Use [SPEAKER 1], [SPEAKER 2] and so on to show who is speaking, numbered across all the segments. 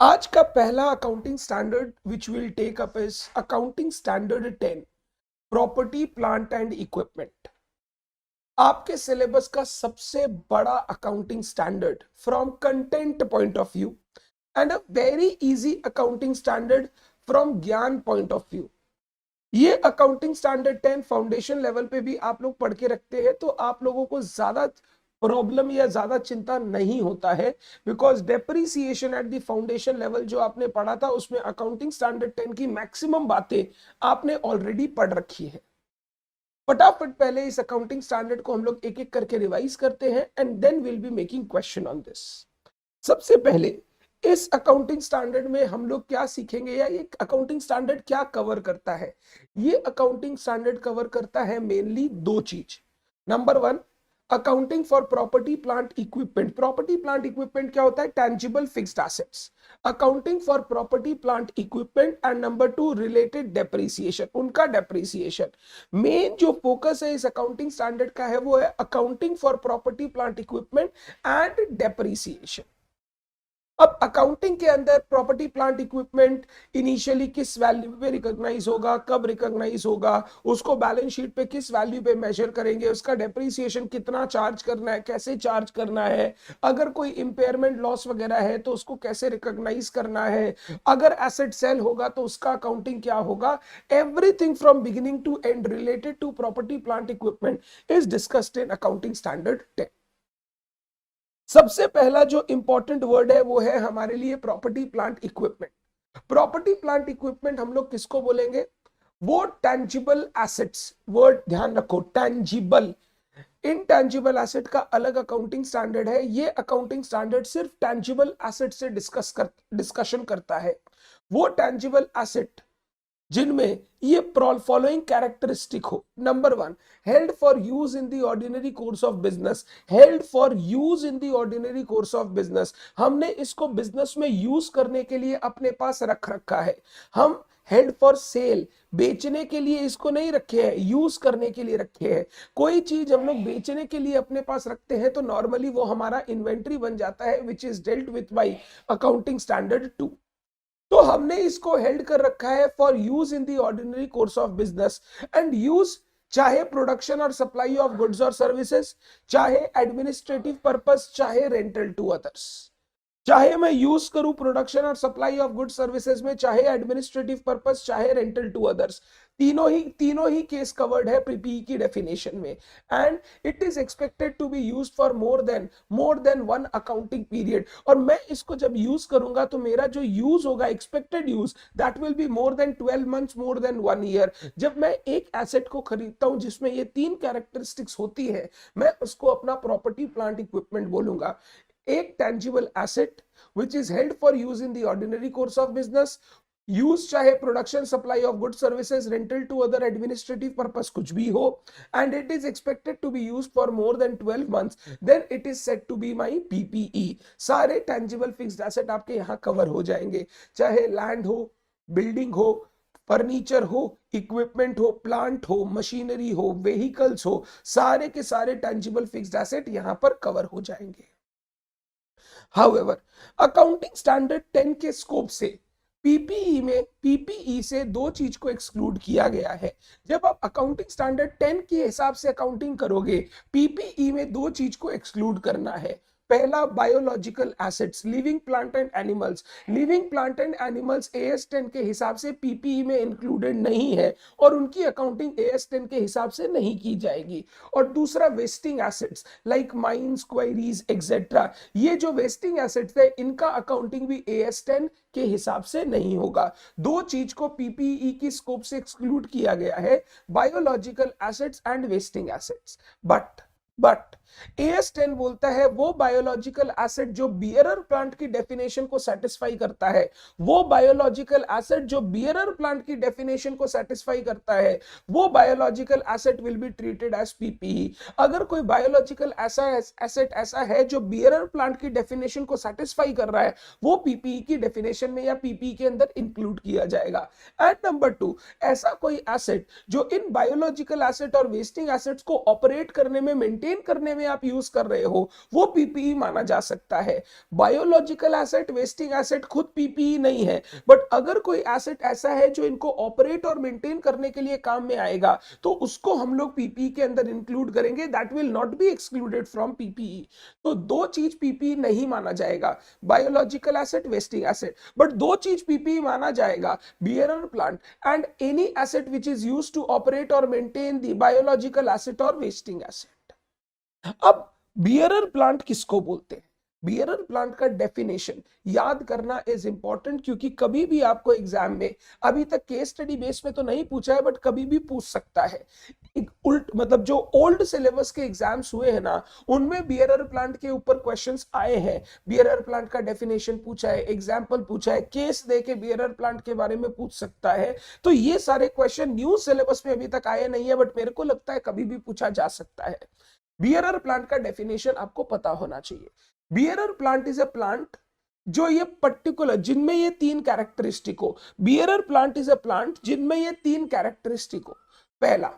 [SPEAKER 1] आज का पहला accounting standard which will take up is accounting standard 10 property plant and equipment. आपके syllabus का सबसे बड़ा accounting standard from content point of view and a very easy accounting standard from ज्ञान point of view. ये accounting standard 10 foundation level पे भी आप लोग पढ़ के रखते हैं तो आप लोगों को ज्यादा प्रॉब्लम या ज्यादा चिंता नहीं होता है, because depreciation at the foundation level जो आपने पढ़ा था उसमें अकाउंटिंग स्टैंडर्ड 10 की मैक्सिमम बातें आपने ऑलरेडी पढ़ रखी है। फटाफट पहले इस अकाउंटिंग स्टैंडर्ड को हम लोग एक एक करके रिवाइज करते हैं and then will be making question on this. सबसे पहले इस अकाउंटिंग स्टैंडर्ड में हम लोग क्या सीखेंगे या ये अकाउंटिंग स्टैंडर्ड क्या कवर करता है। ये अकाउंटिंग स्टैंडर्ड कवर करता है मेनली दो चीज। Number one, accounting for property plant equipment. Property plant equipment क्या होता है? Tangible fixed assets. Accounting for property plant equipment and number two related depreciation, उनका डेप्रिसिएशन। मेन जो फोकस है इस अकाउंटिंग स्टैंडर्ड का है वो है accounting for property plant equipment and depreciation. अब अकाउंटिंग के अंदर प्रॉपर्टी प्लांट इक्विपमेंट इनिशियली किस वैल्यू पे रिकॉग्नाइज होगा, कब रिकॉग्नाइज होगा, उसको बैलेंस शीट पे किस वैल्यू पे मेजर करेंगे, उसका डेप्रिसिएशन कितना चार्ज करना है, कैसे चार्ज करना है, अगर कोई इंपेयरमेंट लॉस वगैरह है तो उसको कैसे रिकॉग्नाइज करना है, अगर एसेट सेल होगा तो उसका अकाउंटिंग क्या होगा। Everything from beginning to end related to property plant equipment is discussed in accounting standard 10। सबसे पहला जो इंपॉर्टेंट वर्ड है वो है हमारे लिए property plant equipment. Property plant equipment हम लोग किसको बोलेंगे? वो टैंजिबल एसेट्स, वर्ड ध्यान रखो, टैंजिबल। इनटैंजिबल एसेट का अलग अकाउंटिंग स्टैंडर्ड है। ये अकाउंटिंग स्टैंडर्ड सिर्फ टैंजिबल एसेट से डिस्कशन करता है। वो टैंजिबल एसेट जिनमें ये फॉलोइंग कैरेक्टरिस्टिक हो। Number one, held for use in the ordinary course of business. Held for use in the ordinary course of business, हमने इसको बिजनेस में यूज करने के लिए अपने पास रख रखा है। हम हेल्ड फॉर सेल, बेचने के लिए इसको नहीं रखे हैं, यूज करने के लिए रखे हैं। कोई चीज हम लोग बेचने के लिए अपने पास रखते हैं तो नॉर्मली वो हमारा इन्वेंट्री बन जाता है, which is dealt with by accounting standard 2। तो हमने इसको हेल्ड कर रखा है for use in the ordinary course of business. And use चाहे प्रोडक्शन और सप्लाई ऑफ गुड्स और सर्विसेज, चाहे एडमिनिस्ट्रेटिव पर्पस, चाहे रेंटल टू अदर्स। चाहे मैं यूज करूं प्रोडक्शन और सप्लाई ऑफ गुड सर्विसेज में, चाहे एडमिनिस्ट्रेटिव पर्पस, चाहे रेंटल टू अदर्स, तीनों ही केस कवर्ड है पीपीई की डेफिनेशन में। And it is expected to be used for more than one accounting period. और मैं इसको जब यूज करूंगा तो मेरा जो यूज होगा, expected use, that will be more than 12 months, more than 1 year. जब मैं एक एसेट को खरीदता हूं जिसमें ये तीन कैरेक्टरिस्टिक्स होती है, मैं उसको अपना प्रॉपर्टी प्लांट इक्विपमेंट बोलूंगा। एक tangible asset which is held for use in the ordinary course of business, use चाहे production supply of good services, rental to other, administrative purpose, कुछ भी हो, and it is expected to be used for more than 12 months, then it is said to be my PPE. सारे tangible fixed asset आपके यहां cover हो जाएंगे, चाहे land हो, बिल्डिंग हो, फर्नीचर हो, इक्विपमेंट हो, प्लांट हो, मशीनरी हो, व्हीकल्स हो, सारे के सारे टैंजिबल फिक्स्ड एसेट यहां पर कवर हो जाएंगे। हाउएवर, अकाउंटिंग स्टैंडर्ड 10 के स्कोप से पीपीई से दो चीज को एक्सक्लूड किया गया है। जब आप अकाउंटिंग स्टैंडर्ड 10 के हिसाब से अकाउंटिंग करोगे, पीपीई में दो चीज को एक्सक्लूड करना है। पहला, biological assets, living plant and animals. Living plant and animals as 10 के हिसाब से पीपीई में इंक्लूडेड नहीं है और उनकी अकाउंटिंग एएस 10 के हिसाब से नहीं की जाएगी। और दूसरा, wasting assets like mines, queries etcetera. ये जो वेस्टिंग एसेट्स है इनका अकाउंटिंग भी एएस 10 के हिसाब से नहीं होगा। दो चीज को पीपीई की स्कोप से एक्सक्लूड किया गया है, biological assets and wasting assets. But AS 10 बोलता है वो बायोलॉजिकल एसेट जो बियरर प्लांट की डेफिनेशन को सेटिस्फाई करता है, वो बायोलॉजिकल एसेट जो बियरर प्लांट की डेफिनेशन को सेटिस्फाई करता है, वो biological asset will be treated as PPE. अगर कोई बायोलॉजिकल एसेट ऐसा है जो बियरर प्लांट की डेफिनेशन को सेटिस्फाई कर रहा है, वो पीपीई की डेफिनेशन में या पीपीई के अंदर इंक्लूड किया जाएगा। एंड नंबर 2, ऐसा कोई एसेट जो इन बायोलॉजिकल एसेट और वेस्टिंग एसेट्स को ऑपरेट करने में, मेंटेन करने में में आप यूज कर रहे हो वो पीपीई माना जा सकता है। बायोलॉजिकल एसेट, वेस्टिंग एसेट खुद पीपीई नहीं है, बट अगर कोई एसेट ऐसा है जो इनको ऑपरेट और मेंटेन करने के लिए काम में आएगा तो उसको हम लोग पीपीई के अंदर इंक्लूड करेंगे, that will not be excluded from PPE. तो दो चीज पीपीई नहीं माना जाएगा, biological asset, wasting asset, but दो चीज पीपीई माना जाएगा, bearer plant and any asset which is used to operate और मेंटेन द बायोलॉजिकल एसेट और वेस्टिंग एसेट। अब बियरर प्लांट किसको बोलते हैं? बियरर प्लांट का डेफिनेशन याद करना इज इंपॉर्टेंट, क्योंकि कभी भी आपको एग्जाम में, अभी तक केस स्टडी बेस में तो नहीं पूछा है बट कभी भी पूछ सकता है। एक उल्ट मतलब जो ओल्ड सिलेबस के एग्जाम्स हुए हैं ना, उनमें बियरर प्लांट के ऊपर क्वेश्चंस आए हैं। बियरर प्लांट का डेफिनेशन पूछा है, एग्जाम्पल पूछा है, केस दे के बियरर प्लांट के बारे में पूछ सकता है। तो ये सारे क्वेश्चन न्यू सिलेबस में अभी तक आए नहीं है, बट मेरे को लगता है कभी भी पूछा जा सकता है। बियरर प्लांट का डेफिनेशन आपको पता होना चाहिए। Bearer plant is a plant जो ये पर्टिकुलर, जिनमें ये तीन कैरेक्टरिस्टिक हो। Bearer plant is a plant जिनमें ये तीन कैरेक्टरिस्टिक हो। पहला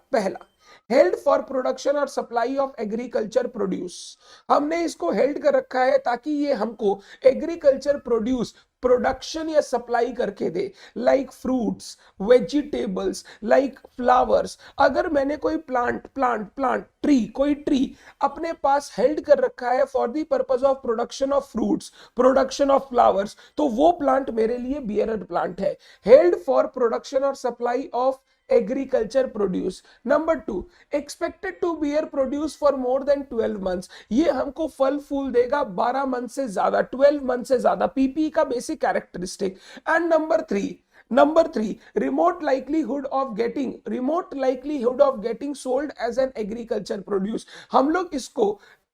[SPEAKER 1] हेल्ड फॉर प्रोडक्शन और सप्लाई ऑफ एग्रीकल्चर प्रोड्यूस। हमने इसको हेल्ड कर रखा है ताकि ये हमको एग्रीकल्चर प्रोड्यूस, प्रोडक्शन या सप्लाई करके दे, like fruits, vegetables, like flowers. अगर मैंने कोई कोई ट्री अपने पास हेल्ड कर रखा है for the purpose of production of fruits, production of flowers, तो वो प्लांट मेरे लिए बियरर प्लांट है। हेल्ड फॉर प्रोडक्शन और supply of agriculture produce. Number 2, expected to bear produce for more than 12 months. ये हमको फल फूल देगा 12 मंथ से ज्यादा, 12 मंथ से ज्यादा, पीपी का basic characteristic. And number three remote likelihood of getting sold as an agriculture produce. हम लोग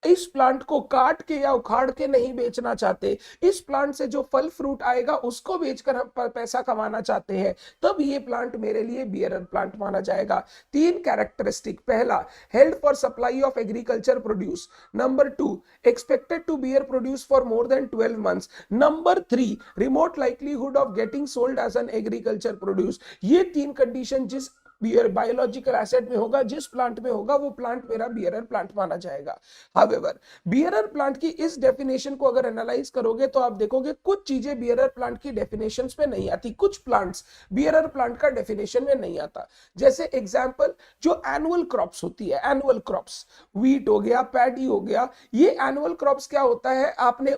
[SPEAKER 1] इस प्लांट को काट के या उखाड़ के नहीं बेचना चाहते, इस प्लांट से जो फल फ्रूट आएगा उसको बेचकर हम पैसा कमाना चाहते हैं, तब ये प्लांट मेरे लिए बियरर प्लांट माना जाएगा। तीन कैरेक्टरिस्टिक, पहला held for supply of agriculture produce, number 2 expected to bear produce for more than 12 months, number 3 remote likelihood of getting sold as an agriculture produce. ये तीन कंडीशन जिस बायोलॉजिकल एसेट में होगा, जिस प्लांट में होगा, वो प्लांट मेरा बियरर प्लांट माना जाएगा। हाउएवर, बियरर प्लांट की इस डेफिनेशन को अगर एनालाइज करोगे तो आप देखोगे कुछ चीजें बियरर प्लांट की डेफिनेशंस में नहीं आती, कुछ प्लांट्स बियरर प्लांट का डेफिनेशन में नहीं आता। जैसे एग्जांपल, जो एनुअल क्रॉप्स होती है, एनुअल क्रॉप्स, व्हीट हो गया, पैडी हो गया, ये एनुअल क्रॉप्स क्या होता है, आपने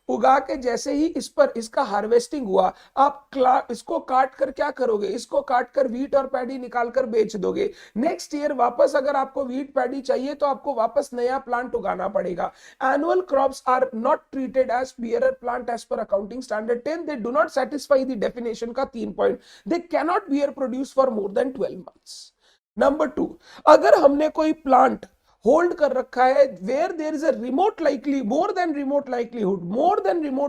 [SPEAKER 1] उगा के जैसे ही इसका हार्वेस्टिंग हुआ, आप इसको काट कर क्या करोगे, इसको काट कर व्हीट और पैडी निकालकर बेच दोगे। नेक्स्ट ईयर वापस अगर आपको व्हीट पैडी चाहिए तो आपको वापस नया प्लांट उगाना पड़ेगा। Annual crops are not treated as bearer plant as per accounting standard 10। They do not satisfy the definition का 3 point. They can not bear produce for more than 12 months. Number 2, अगर हमने कोई प्लांट होल्ड कर रखा है where there is a more than remote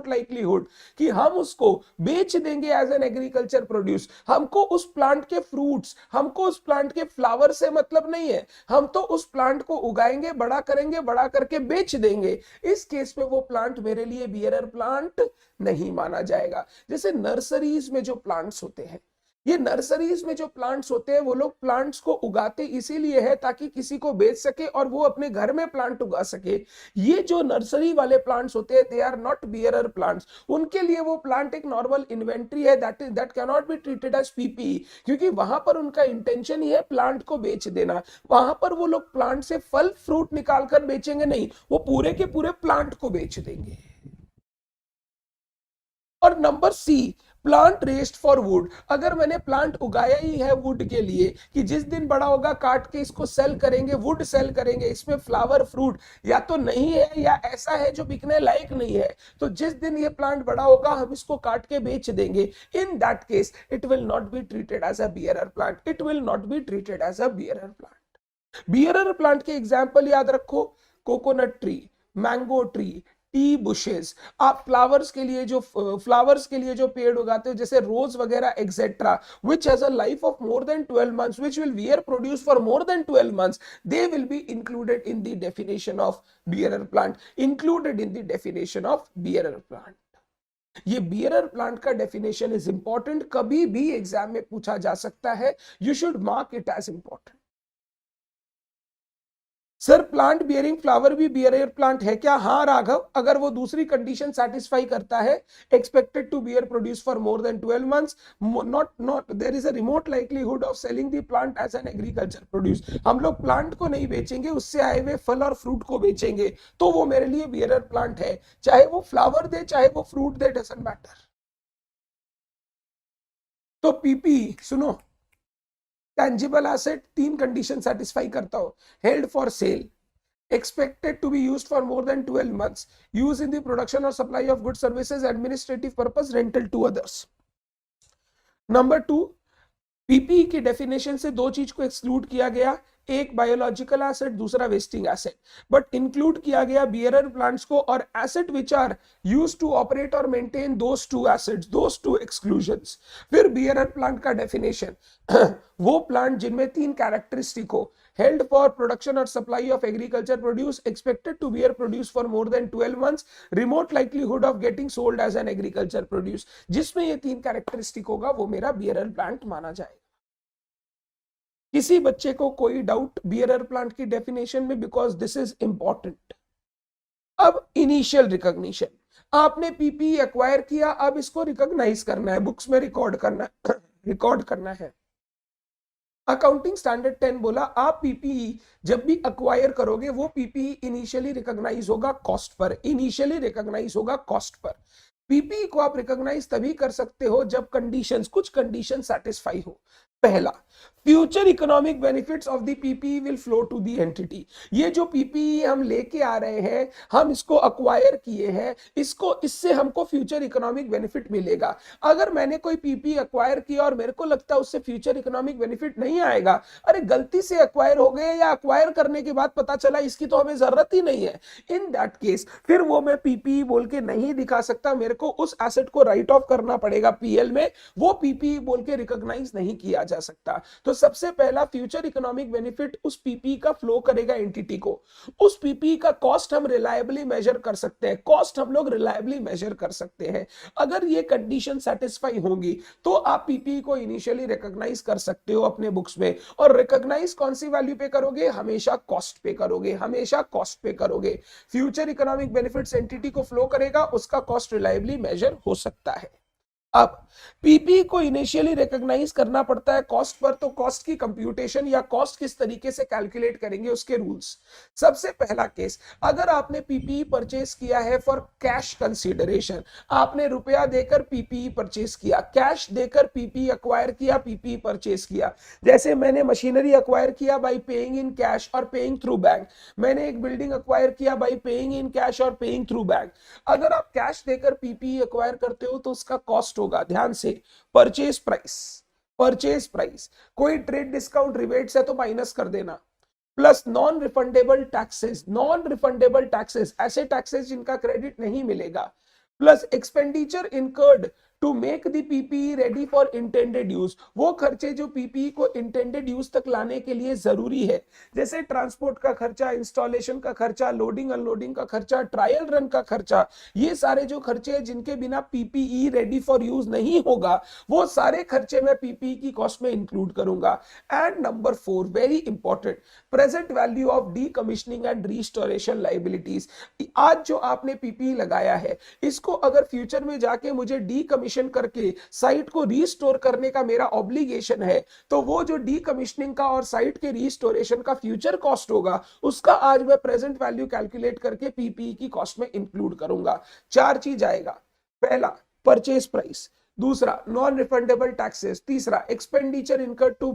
[SPEAKER 1] likelihood कि हम उसको बेच देंगे एज एन एग्रीकल्चर प्रोड्यूस, हमको उस प्लांट के फ्रूट्स, हमको उस प्लांट के फ्लावर से मतलब नहीं है, हम तो उस प्लांट को उगाएंगे, बड़ा करेंगे, बड़ा करके बेच देंगे। इस केस में वो प्लांट मेरे लिए बियरर प्लांट नहीं माना जाएगा। जैसे नर्सरीज में जो प्लांट्स होते हैं, ये नर्सरीज में जो प्लांट्स होते हैं, वो लोग प्लांट्स को उगाते इसीलिए है ताकि किसी को बेच सके और वो अपने घर में प्लांट उगा सके। ये जो नर्सरी वाले प्लांट्स होते हैं, they are not bearer plants. उनके लिए वो प्लांट एक नॉर्मल इन्वेंट्री है, that can not be treated as PPE, क्योंकि वहां पर उनका इंटेंशन ही है प्लांट को बेच देना। वहां पर वो लोग प्लांट से फल फ्रूट निकालकर बेचेंगे नहीं, वो पूरे के पूरे प्लांट को बेच देंगे। और number C, plant raised for wood. अगर मैंने प्लांट उगाया ही है वुड के लिए कि जिस दिन बड़ा होगा काट के इसको सेल करेंगे, वुड सेल करेंगे, इसमें फ्लावर फ्रूट या तो नहीं है या ऐसा है जो बिकने लायक नहीं है, तो जिस दिन ये प्लांट बड़ा होगा हम इसको काट के बेच देंगे। In that case it will not be treated as a bearer plant, it will not be treated as a bearer plant. Bearer plant के एग्जाम्पल याद रखो, coconut tree, mango tree, tea bushes. आप फ्लावर्स के लिए जो पेड़ उगाते हो जैसे रोज वगैरह etcetera, which has a life of more than 12 months, which will bear produce for more than 12 months, they will be included in the definition of bearer plant, ये बियरर प्लांट का डेफिनेशन इज इंपॉर्टेंट, कभी भी exam में पूछा जा सकता है, you should mark it as important. Sir plant bearing flower भी बियर प्लांट है क्या? हाँ राघव, अगर वो दूसरी कंडीशन सेटिस्फाई करता है, expected to bear produce for more than 12 months, not there is a remote likelihood of selling the plant as an agriculture produce. हम लोग प्लांट को नहीं बेचेंगे, उससे आए हुए फल और फ्रूट को बेचेंगे, तो वो मेरे लिए बियर प्लांट है, चाहे वो फ्लावर दे चाहे वो फ्रूट दे, डजंट मैटर। तो पीपी सुनो, टेंजिबल एसेट तीन कंडीशन सेटिस्फाई करता हो, held for sale, expected to be used for more than 12 months, used in the production or supply of goods, services, administrative purpose, rental to others. Number 2, PPE की definition से दो चीज को exclude किया गया, एक बायोलॉजिकल एसेट, दूसरा wasting asset, but include किया गया बियरर प्लांट्स को और asset which are used to operate और maintain those two assets, those two exclusions. फिर बियरर प्लांट का डेफिनेशन, वो प्लांट जिनमें तीन कैरेक्टरिस्टिक हो, held for production or supply of agriculture produce, expected to bear produce for more than 12 months, remote likelihood of getting sold as an agriculture produce, जिसमें ये तीन characteristic होगा वो मेरा बियरर प्लांट माना जाएगा। किसी बच्चे को कोई डाउट बियरर प्लांट की डेफिनेशन में? Because this is important. अब इनिशियल रिकॉग्निशन, आपने पीपी एक्वायर किया, अब इसको रिकॉग्नाइज करना है, बुक्स में रिकॉर्ड करना रिकॉर्ड करना है। अकाउंटिंग स्टैंडर्ड 10 बोला आप पीपीई जब भी अक्वायर करोगे वो पीपीई इनिशियली रिकॉग्नाइज होगा कॉस्ट पर, इनिशियली रिकॉग्नाइज होगा कॉस्ट पर। पीपीई को आप रिकॉग्नाइज तभी कर सकते हो जब कंडीशंस, कुछ कंडीशन सेटिस्फाई हो। पहला, future economic benefits of the PPE will flow to the entity. ये जो पीपीई हम लेके आ रहे हैं, हम इसको अक्वायर किए हैं, इससे हमको फ्यूचर इकोनॉमिक बेनिफिट मिलेगा। अगर मैंने कोई पीपीई अक्वायर किया और मेरे को लगता है उससे फ्यूचर इकोनॉमिक बेनिफिट नहीं आएगा, अरे गलती से अक्वायर हो गए या अक्वायर करने के बाद पता चला इसकी तो हमें जरूरत ही नहीं है, इन दैट केस फिर वो मैं पीपीई बोल के नहीं दिखा सकता, मेरे को उस एसेट को राइट ऑफ करना पड़ेगा पीएल में, वो पीपीई बोल के रिकॉग्नाइज नहीं किया जा सकता। तो सबसे पहला, फ्यूचर इकोनॉमिक बेनिफिट उस पीपी का फ्लो करेगा एंटिटी को। उस पीपी का कॉस्ट हम रिलायबली मेजर कर सकते हैं, कॉस्ट हम लोग रिलायबली मेजर कर सकते हैं। अगर ये कंडीशन सेटिस्फाई होंगी तो आप पीपी को इनिशियली रिकॉग्नाइज कर सकते हो अपने बुक्स में। और रिकॉग्नाइज कौन सी वैल्यू पे करोगे? हमेशा कॉस्ट पे करोगे, हमेशा कॉस्ट पे करोगे। फ्यूचर इकोनॉमिक बेनिफिट्स एंटिटी को फ्लो करेगा, उसका कॉस्ट रिलायबली मेजर हो सकता है। अब पीपी को इनिशियली रिकॉग्नाइज करना पड़ता है कॉस्ट पर, तो कॉस्ट की कंप्यूटेशन या कॉस्ट किस तरीके से कैलकुलेट करेंगे उसके रूल्स। सबसे पहला केस, अगर आपने पीपीई परचेस किया है फॉर कैश कंसीडरेशन, आपने रुपया देकर पीपीई परचेस किया, कैश देकर पीपीई अक्वायर किया, पीपीई परचेस किया। जैसे मैंने मशीनरी अक्वायर किया बाय पेइंग इन कैश और पेइंग थ्रू बैंक, मैंने एक बिल्डिंग अक्वायर किया बाय पेइंग इन कैश और पेइंग थ्रू बैंक। अगर आप कैश देकर पीपीई अक्वायर करते हो तो उसका कॉस्ट होगा, ध्यान से, परचेज प्राइस, परचेज प्राइस, कोई ट्रेड डिस्काउंट रिबेट्स है तो माइनस कर देना, plus non refundable taxes, non refundable taxes ऐसे टैक्सेस जिनका क्रेडिट नहीं मिलेगा, plus expenditure incurred to make the PPE ready for intended use, वो खर्चे जो पीपीई को इंटेंडेड यूज तक लाने के लिए जरूरी है, जैसे ट्रांसपोर्ट का खर्चा, इंस्टॉलेशन का खर्चा, लोडिंग अनलोडिंग का खर्चा, ट्रायल रन का खर्चा, ये सारे जो खर्चे हैं जिनके बिना पीपीई रेडी फॉर यूज नहीं होगा, वो सारे खर्चे मैं पीपीई की कॉस्ट में इंक्लूड करूंगा। And number 4, very important, present value of D commissioning and restoration liabilities. आज जो आपने पीपीई लगाया है, इसको अगर फ्यूचर में जाके मुझे डी करके साइट को रीस्टोर करने का मेरा ऑब्लिगेशन है, तो वो जो डीकमिश्निंग का और साइट के रीस्टोरेशन का फ्यूचर कॉस्ट होगा, उसका आज मैं प्रेजेंट वैल्यू कैलकुलेट करके पीपीई की कॉस्ट में इंक्लूड करूंगा। 4 चीज आएगा, पहला परचेज प्राइस, दूसरा नॉन रिफंडेबल टैक्सेस, तीसरा expenditure incurred to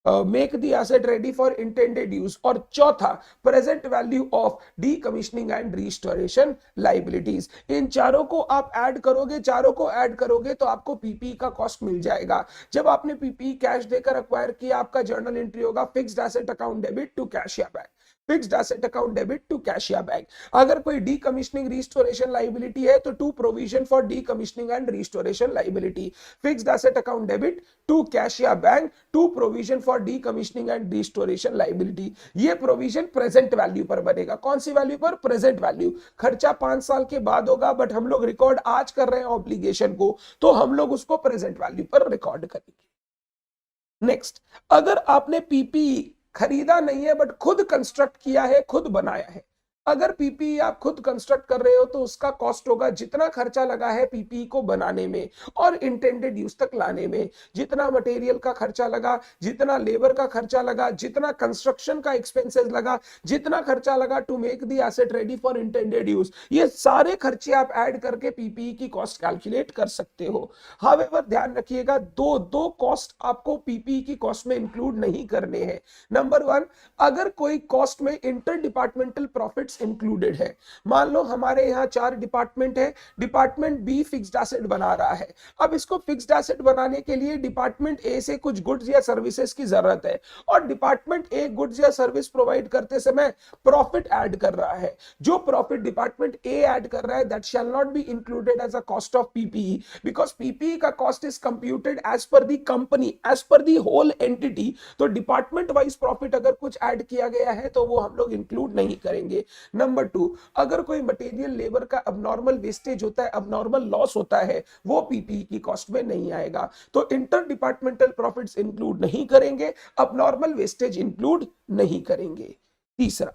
[SPEAKER 1] make the asset ready for intended use, और चौथा present value of decommissioning and restoration liabilities. इन चारों को आप ऐड करोगे, चारों को ऐड करोगे तो आपको पीपीई का कॉस्ट मिल जाएगा। जब आपने पीपीई कैश देकर अक्वायर किया, आपका जर्नल एंट्री होगा fixed asset account debit to cash या bank, fixed asset account debit to cash या बैंक। अगर कोई डीकमिश्निंग रिस्टोरेशन लाइबिलिटी है तो to provision for decommissioning and restoration liability, fixed asset account debit to cash या bank, to provision for decommissioning and restoration liability. ये provision present value पर बनेगा। कौन सी वैल्यू पर? Present value. खर्चा 5 साल के बाद होगा, बट हम लोग रिकॉर्ड आज कर रहे हैं ऑब्लिगेशन को, तो हम लोग उसको प्रेजेंट वैल्यू पर रिकॉर्ड करेंगे। नेक्स्ट, अगर आपने पीपीई खरीदा नहीं है बट खुद कंस्ट्रक्ट किया है, खुद बनाया है। अगर पीपीई आप खुद कंस्ट्रक्ट कर रहे हो तो उसका कॉस्ट होगा जितना खर्चा लगा है पीपीई को बनाने में और इंटेंडेड यूज तक लाने में, जितना मटेरियल का खर्चा लगा, जितना लेबर का खर्चा लगा, जितना कंस्ट्रक्शन का एक्सपेंसेस लगा, जितना खर्चा लगा to make the asset ready for intended use, ये सारे खर्चे आप ऐड करके पीपीई की कॉस्ट कैलकुलेट कर सकते हो। हावेवर ध्यान रखिएगा, दो दो कॉस्ट आपको पीपीई की कॉस्ट में इंक्लूड नहीं करने हैं। नंबर वन, अगर कोई कॉस्ट में इंटर डिपार्टमेंटल प्रॉफिट्स इंक्लूडेड है, मान लो हमारे यहाँ 4 डिपार्टमेंट है, डिपार्टमेंट बी फिक्स्ड एसेट बना रहा है। अब इसको फिक्स्ड एसेट बनाने के लिए डिपार्टमेंट ए से कुछ गुड्स या सर्विसेज की जरूरत है और डिपार्टमेंट ए गुड्स या सर्विस प्रोवाइड करते समय प्रॉफिट ऐड कर रहा है। जो प्रॉफिट डिपार्टमेंट ए ऐड कर रहा है that shall not be included as a cost of PPE, because PPE का cost is computed as per the company, as per the whole entity. तो डिपार्टमेंट वाइज प्रॉफिट अगर कुछ add किया गया है तो वो हम लोग इंक्लूड नहीं करेंगे। नंबर 2, अगर कोई मटेरियल लेबर का अबनॉर्मल वेस्टेज होता है, अबनॉर्मल लॉस होता है, वो पीपीई की कॉस्ट में नहीं आएगा। तो इंटर डिपार्टमेंटल प्रॉफिट्स इंक्लूड नहीं करेंगे, अबनॉर्मल वेस्टेज इंक्लूड नहीं करेंगे। तीसरा,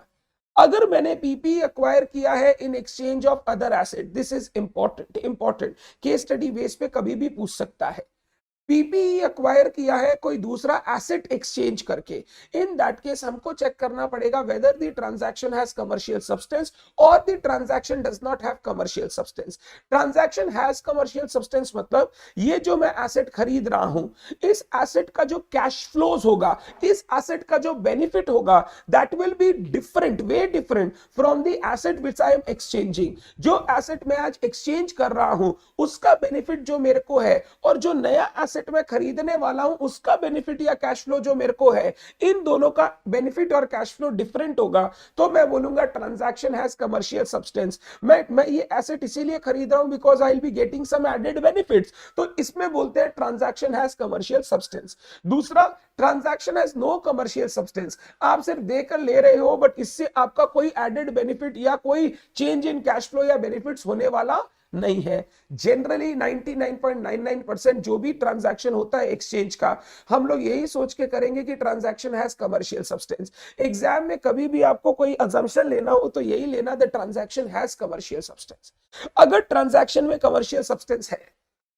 [SPEAKER 1] अगर मैंने पीपी एक्वायर किया है in exchange of other asset, this is important, case study base पे कभी भी पूछ सकता है। पीपीई एक्वायर किया है कोई दूसरा एसेट एक्सचेंज करके, इन दैट केस हमको चेक करना पड़ेगा whether the transaction has commercial substance और the transaction does not have commercial substance. Transaction has commercial substance मतलब ये जो मैं एसेट खरीद रहा हूं, इस एसेट का जो कैश फ्लोज होगा, इस एसेट का जो बेनिफिट होगा, that will be different, way different from the asset which I am exchanging. जो एसेट मैं आज एक्सचेंज कर रहा हूं उसका बेनिफिट जो मेरे को है और जो नया एसेट मैं खरीदने वाला हूं उसका बेनिफिट या कैश फ्लो जो मेरे को है, इन दोनों का बेनिफिट और कैश फ्लो डिफरेंट होगा। तो मैं बोलूंगा ट्रांजैक्शन हैज कमर्शियल सब्सटेंस। मैं ये एसेट इसीलिए खरीद रहा हूं because I will be getting some added benefits, तो इसमें बोलते हैं ट्रांजैक्शन हैज कमर्शियल सब्सटेंस। दूसरा, transaction has no commercial substance, आप सिर्फ देकर ले रहे हो बट इससे आपका कोई एडेड बेनिफिट या कोई चेंज इन कैश फ्लो या बेनिफिट्स होने वाला नहीं है। जनरली 99.99% जो भी ट्रांजैक्शन होता है एक्सचेंज का, हम लोग यही सोच के करेंगे कि transaction has commercial substance. Exam में कभी भी आपको कोई असम्पशन लेना हो तो यही लेना, the transaction has commercial substance. अगर ट्रांजैक्शन में कमर्शियल सब्सटेंस है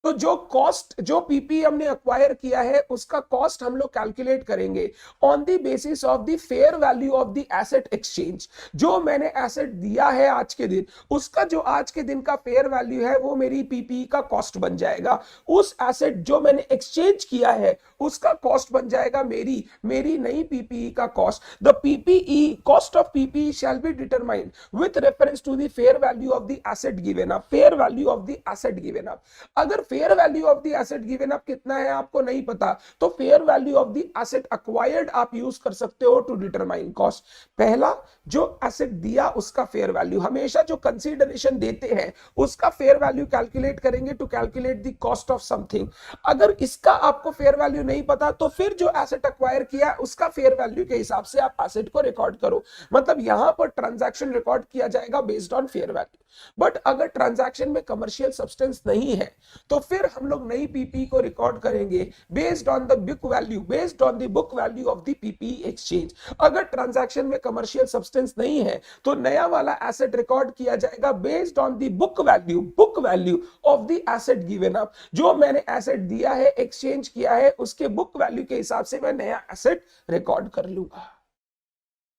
[SPEAKER 1] तो जो कॉस्ट, जो पीपी हमने एक्वायर किया है उसका कॉस्ट हम लोग कैलकुलेट करेंगे on the basis of the fair value of the asset exchange. जो मैंने एसेट दिया है आज के दिन, उसका जो आज के दिन का फेयर वैल्यू है वो मेरी पीपी का कॉस्ट बन जाएगा। उस एसेट जो मैंने एक्सचेंज किया है उसका कॉस्ट बन जाएगा मेरी नई पीपीई का cost. The PPE cost of PPE shall be determined with reference to the fair value of the asset given up, fair value of the asset given up. अगर fair value of the asset given up कितना है आपको नहीं पता तो fair value of the asset acquired आप use कर सकते हो टू डिटरमाइन कॉस्ट। पहला, जो एसेट दिया उसका फेयर वैल्यू, हमेशा जो कंसीडरेशन देते हैं उसका फेयर वैल्यू कैलकुलेट करेंगे to calculate the cost of something. अगर इसका आपको फेयर वैल्यू नहीं पता तो फिर जो एसेट एक्वायर किया उसका फेयर वैल्यू के हिसाब से आप एसेट को रिकॉर्ड करो। मतलब यहां पर ट्रांजैक्शन रिकॉर्ड किया जाएगा based on fair value. But अगर ट्रांजैक्शन में कमर्शियल सब्सटेंस नहीं है तो फिर हम लोग नई पीपी को रिकॉर्ड करेंगे based on the book value, based on the book value of the PP exchange. अगर ट्रांजैक्शन में कमर्शियल सब्सटेंस नहीं है तो नया वाला एसेट रिकॉर्ड किया जाएगा based on the book value of the asset given up. जो मैंने एसेट दिया है, एक्सचेंज किया है, उसके बुक वैल्यू के हिसाब से मैं नया एसेट रिकॉर्ड कर लूंगा।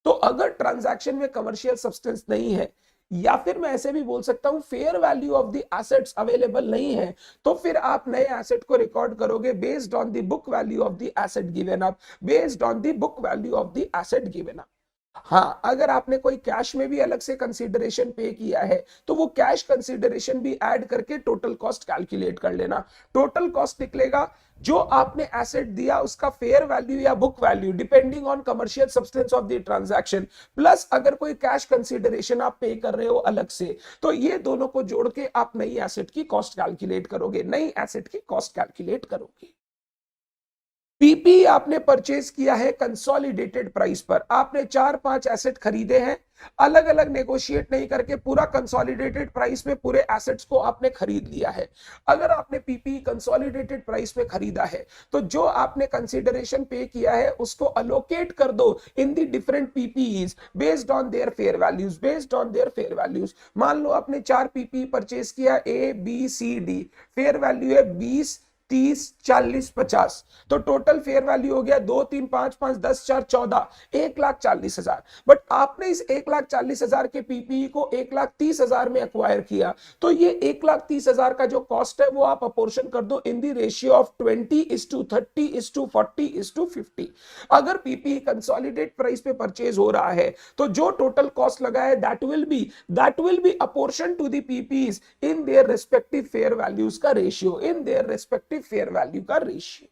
[SPEAKER 1] तो अगर ट्रांजैक्शन में कमर्शियल सब्सटेंस नहीं है, या फिर मैं ऐसे भी बोल सकता हूं fair value of the assets available नहीं है, तो फिर आप नए एसेट को रिकॉर्ड करोगे based on the book value of the asset given up, based on the book value of the asset given up. हाँ, अगर आपने कोई कैश में भी अलग से कंसीडरेशन पे किया है तो वो कैश कंसीडरेशन भी ऐड करके टोटल कॉस्ट कैलकुलेट कर लेना। टोटल कॉस्ट निकलेगा जो आपने एसेट दिया उसका फेयर वैल्यू या book value depending on commercial substance of the transaction, plus अगर कोई कैश कंसीडरेशन आप पे कर रहे हो अलग से, तो ये दोनों को जोड़ के आप नई एसेट की कॉस्ट कैलकुलेट करोगे, नई एसेट की कॉस्ट कैलकुलेट करोगे। पीपी आपने परचेज किया है कंसोलिडेटेड प्राइस पर, आपने 4-5 एसेट खरीदे हैं, अलग अलग नेगोशिएट नहीं करके पूरा कंसोलिडेटेड प्राइस में पूरे एसेट्स को आपने खरीद लिया है। अगर आपने पीपी कंसोलिडेटेड प्राइस में खरीदा है तो जो आपने कंसीडरेशन पे किया है उसको अलोकेट कर दो in the different PPEs based on their fair values, based on their fair values. मान लो आपने 4 पीपी परचेज किया, A B C D, fair value है 20, 30, 40, 50, तो टोटल फेयर वैल्यू हो गया 2, 3, 5, 5, 10, 4, 14, 1,40,000। बट आपने इस 1,40,000 के पीपीई को 1,30,000 में एक्वायर किया, तो ये 1,30,000 का जो कॉस्ट है वो आप अपोर्शन कर दो इन दी रेशियो ऑफ 20:30:40:50। अगर पीपीई कंसोलिडेट प्राइस पे परचेज हो रहा है तो जो टोटल कॉस्ट लगा है that will be apportion to the PPEs in their respective fair values का ratio, in their respective fair value का रेशियो।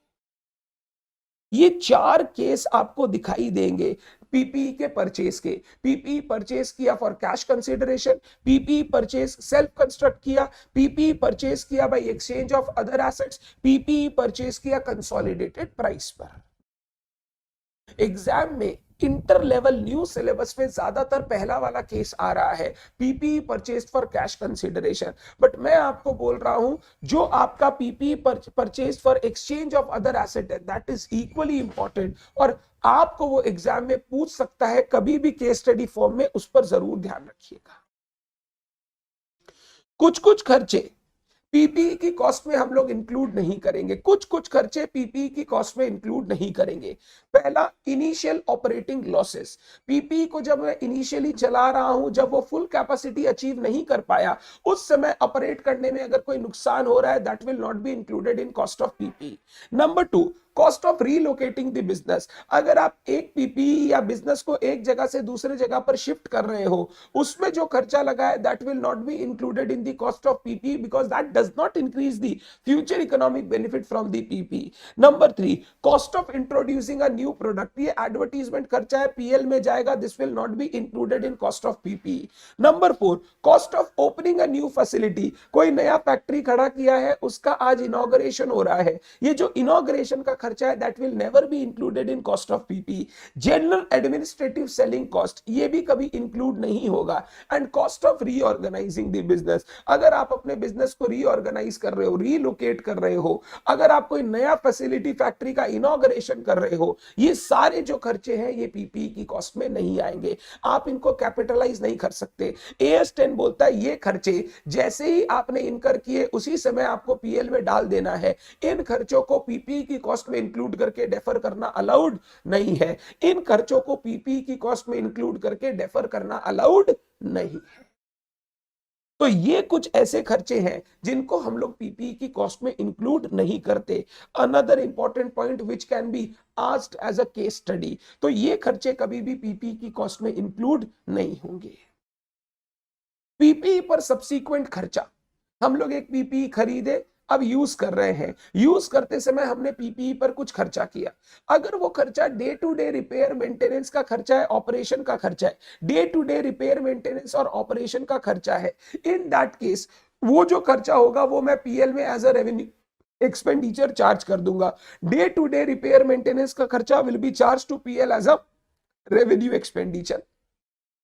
[SPEAKER 1] ये 4 केस आपको दिखाई देंगे पीपीई के परचेज के। पीपीई परचेज किया for cash consideration, PPE purchase self construct किया, पीपीई परचेज किया by exchange of other assets, PPE purchase किया कंसोलिडेटेड प्राइस पर। एग्जाम में इंटर लेवल न्यू सिलेबस में ज्यादातर पहला वाला केस आ रहा है, PPE purchase for cash consideration. But मैं आपको बोल रहा हूं जो आपका PPE purchase for exchange of other asset है दैट इज इक्वली इंपॉर्टेंट, और आपको वो एग्जाम में पूछ सकता है कभी भी केस स्टडी फॉर्म में, उस पर जरूर ध्यान रखिएगा। कुछ खर्चे पीपीई की कॉस्ट में हम लोग इंक्लूड नहीं करेंगे, कुछ खर्चे पीपीई की कॉस्ट में इंक्लूड नहीं करेंगे। पहला, इनिशियल ऑपरेटिंग लॉसेस। पीपीई को जब मैं इनिशियली चला रहा हूं, जब वो फुल कैपेसिटी अचीव नहीं कर पाया, उस समय ऑपरेट करने में अगर कोई नुकसान हो रहा है that will not be included in cost of PPE. Number 2, cost of relocating the business. अगर आप एक पीपीई या बिजनेस को एक जगह से दूसरे जगह पर शिफ्ट कर रहे हो, उसमें जो खर्चा लगा है that will not be included in the cost of PPE because that does not increase the future economic benefit from the PPE. Number 3, cost of introducing a new product. ये एडवर्टाइजमेंट खर्चा है, पीएल में जाएगा, this will not be included in cost of PPE. Number 4, cost of opening a new facility. कोई नया factory खड़ा किया है, उसका आज इनॉग्रेशन हो रहा है, ये जो इनॉग्रेशन का खर्चा है that will never be included in cost of PPE. General administrative selling cost ये भी कभी इंक्लूड नहीं होगा। And cost of reorganising the business. अगर आप अपने बिजनेस को रीऑर्गेनाइज कर रहे हो, रीलोकेट कर रहे हो, अगर आप कोई नया फैसिलिटी फैक्ट्री का इनॉग्रेशन कर रहे हो, ये सारे जो खर्चे हैं ये पीपीई की कॉस्ट में नहीं आएंगे, आप इनको कैपिटलाइज नहीं कर सकते। AS 10 बोलता है ये खर्चे जैसे ही आपने इनकर किए उसी समय आपको पीएल में डाल देना है। इन खर्चों को पीपीई की कॉस्ट में इंक्लूड करके डेफर करना अलाउड नहीं है, इन खर्चों को पीपीई की कॉस्ट में इंक्लूड करके डेफर करना अलाउड नहीं है। तो ये कुछ ऐसे खर्चे हैं जिनको हम लोग पीपीई की कॉस्ट में इंक्लूड नहीं करते। Another important point which can be asked as a case study, तो ये खर्चे कभी भी पीपीई की कॉस्ट में इंक्लूड नहीं होंगे। पीपीई पर सब्सीक्वेंट खर्चा, हम लोग एक पीपीई खरीदे, अब यूज कर रहे हैं, यूज करते समय हमने पीपीई पर कुछ खर्चा किया, अगर वो खर्चा day to day repair maintenance का खर्चा है, ऑपरेशन का खर्चा है, day to day repair maintenance और ऑपरेशन का खर्चा है, इन दैट केस वो जो खर्चा होगा वो मैं पीएल में as a revenue expenditure charge कर दूंगा। Day to day repair maintenance का खर्चा will be charge to PL as a revenue expenditure.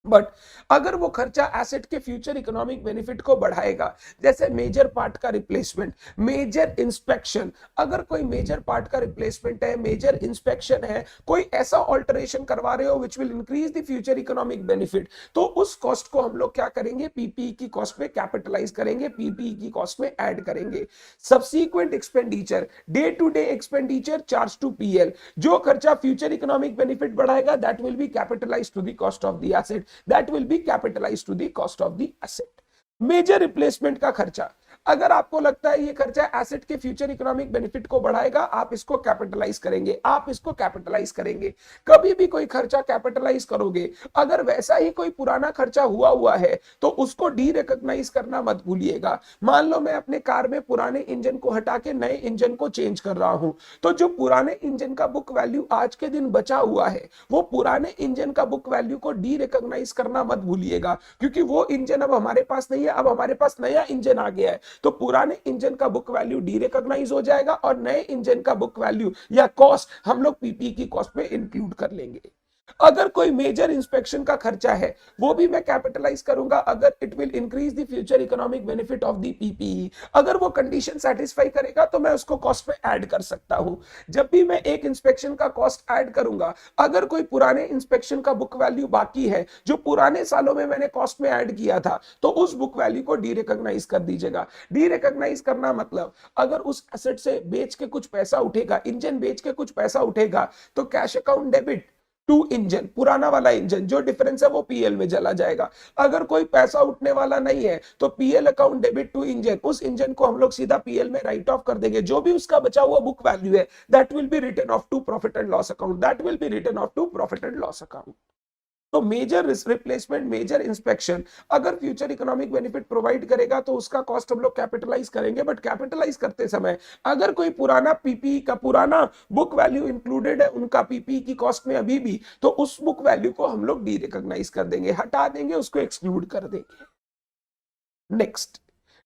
[SPEAKER 1] But अगर वो खर्चा एसेट के फ्यूचर इकोनॉमिक बेनिफिट को बढ़ाएगा, जैसे मेजर पार्ट का रिप्लेसमेंट, मेजर इंस्पेक्शन, अगर कोई मेजर पार्ट का रिप्लेसमेंट है, मेजर इंस्पेक्शन है, कोई ऐसा ऑल्टरेशन करवा रहे हो which will increase the future economic benefit, तो उस कॉस्ट को हम लोग क्या करेंगे, पीपीई की कॉस्ट में कैपिटलाइज करेंगे, पीपीई की कॉस्ट में ऐड करेंगे। Subsequent expenditure, day to day expenditure charge to PL, जो खर्चा फ्यूचर इकोनॉमिक बेनिफिट बढ़ाएगा that will be capitalised to the cost of the asset, that will be capitalized to the cost of the asset। Major replacement का खर्चा, अगर आपको लगता है ये खर्चा एसेट के फ्यूचर इकोनॉमिक बेनिफिट को बढ़ाएगा, आप इसको कैपिटलाइज करेंगे, आप इसको कैपिटलाइज करेंगे। कभी भी कोई खर्चा कैपिटलाइज करोगे, अगर वैसा ही कोई पुराना खर्चा हुआ है तो उसको डी रिकॉग्नाइज करना मत भूलिएगा। मान लो मैं अपने कार में पुराने इंजन को हटा के नए इंजन को चेंज कर रहा हूं, तो जो पुराने इंजन का बुक वैल्यू आज के दिन बचा हुआ है, वो पुराने इंजन का बुक वैल्यू को डी रिकॉग्नाइज करना मत भूलिएगा, क्योंकि वो इंजन अब हमारे पास नहीं है, अब हमारे पास नया इंजन आ गया है। तो पुराने इंजन का बुक वैल्यू डीरिकॉग्नाइज हो जाएगा और नए इंजन का बुक वैल्यू या कॉस्ट हम लोग पीपी की कॉस्ट में इंक्लूड कर लेंगे। अगर कोई मेजर इंस्पेक्शन का खर्चा है वो भी मैं कैपिटलाइज करूंगा अगर it will increase the future economic benefit of the PPE. अगर वो कंडीशन सेटिस्फाई करेगा तो मैं उसको कॉस्ट में ऐड कर सकता हूं। जब भी मैं एक इंस्पेक्शन का कॉस्ट ऐड करूंगा, अगर कोई पुराने इंस्पेक्शन का बुक वैल्यू बाकी है जो पुराने सालों में मैंने कॉस्ट में ऐड किया था, तो उस बुक वैल्यू को डीरिकॉग्नाइज कर दीजिएगा। डीरिकॉग्नाइज करना मतलब अगर उस एसेट से बेच के कुछ पैसा उठेगा, इंजन बेच के कुछ पैसा उठेगा, तो cash account debit to engine, पुराना वाला इंजन जो डिफरेंस है वो पीएल में चला जाएगा। अगर कोई पैसा उठने वाला नहीं है तो PL account debit to engine, उस इंजन को हम लोग सीधा पीएल में राइट ऑफ कर देंगे। जो भी उसका बचा हुआ बुक वैल्यू है that will be written off to profit and loss account, that will be written off to profit and loss account. तो मेजर रिप्लेसमेंट, मेजर इंस्पेक्शन अगर फ्यूचर इकोनॉमिक बेनिफिट प्रोवाइड करेगा तो उसका कॉस्ट हम लोग capitalise करेंगे। But capitalise करते समय अगर कोई पुराना पीपी का पुराना बुक वैल्यू इंक्लूडेड है उनका पीपी की कॉस्ट में अभी भी, तो उस बुक वैल्यू को हम लोग डी रिकॉग्नाइज कर देंगे, हटा देंगे, उसको एक्सक्लूड कर देंगे। Next,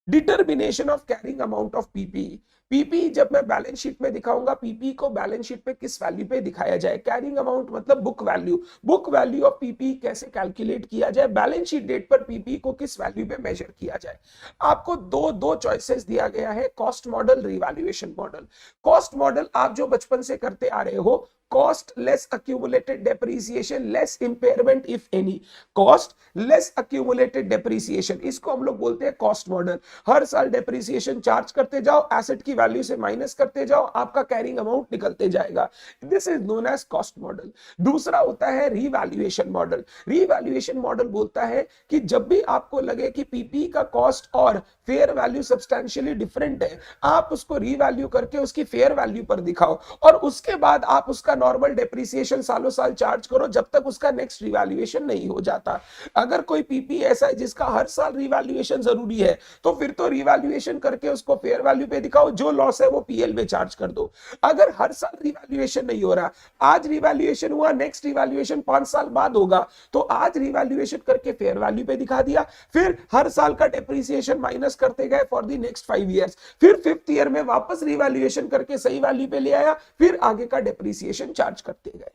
[SPEAKER 1] determination of carrying amount of PP. PP जब मैं बैलेंस शीट में दिखाऊंगा, पीपी को बैलेंस शीट पे किस वैल्यू पे दिखाया जाए। कैरिंग अमाउंट मतलब book value, book value of PP कैसे कैलकुलेट किया जाए, बैलेंस शीट डेट पर पीपी को किस वैल्यू पे मेजर किया जाए। आपको दो चॉइसेस दिया गया है, cost model, revaluation model. Cost model आप जो बचपन से करते आ रहे हो, cost less accumulated depreciation less impairment if any, cost less accumulated depreciation, इसको हम लोग बोलते हैं कॉस्ट मॉडल। हर साल डेप्रिसिएशन चार्ज करते जाओ, एसेट की वैल्यू से माइनस करते जाओ, आपका कैरिंग अमाउंट निकलते जाएगा। This is known as cost model. दूसरा होता है रिवैल्यूएशन मॉडल। रिवैल्यूएशन मॉडल बोलता है कि जब भी आपको लगे कि पीपी का कॉस्ट और फेयर वैल्यू सब्सटैंशियली डिफरेंट है, आप उसको रिवैल्यू करके उसकी फेयर वैल्यू पर दिखाओ और उसके बाद आप उसका नॉर्मल डेप्रिसिएशन सालों साल चार्ज करो जब तक उसका नेक्स्ट रिवैल्यूएशन नहीं हो जाता। अगर कोई पीपी ऐसा है जिसका हर साल रिवैल्यूएशन जरूरी है, तो फिर तो रिवैल्यूएशन करके उसको फेयर वैल्यू पे दिखाओ, जो लॉस है वो पीएल में चार्ज कर दो। अगर हर साल रिवैल्यूएशन नहीं हो रहा, आज रिवैल्यूएशन हुआ, नेक्स्ट रिवैल्यूएशन 5 साल बाद होगा, तो आज रिवैल्यूएशन करके फेयर वैल्यू पे दिखा दिया, फिर हर साल का डेप्रिसिएशन माइनस करते गए फॉर द नेक्स्ट 5 इयर्स, फिर 5th ईयर में वापस रिवैल्यूएशन करके सही वैल्यू पे ले आया, फिर आगे का डेप्रिसिएशन चार्ज करते गए।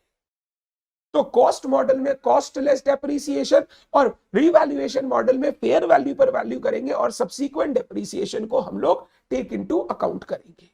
[SPEAKER 1] तो कॉस्ट मॉडल में कॉस्ट लेस डेप्रिसिएशन और रिवैल्यूएशन मॉडल में फेयर वैल्यू पर वैल्यू करेंगे और सब्सीक्वेंट डेप्रिसिएशन को हम लोग टेक इनटू अकाउंट करेंगे।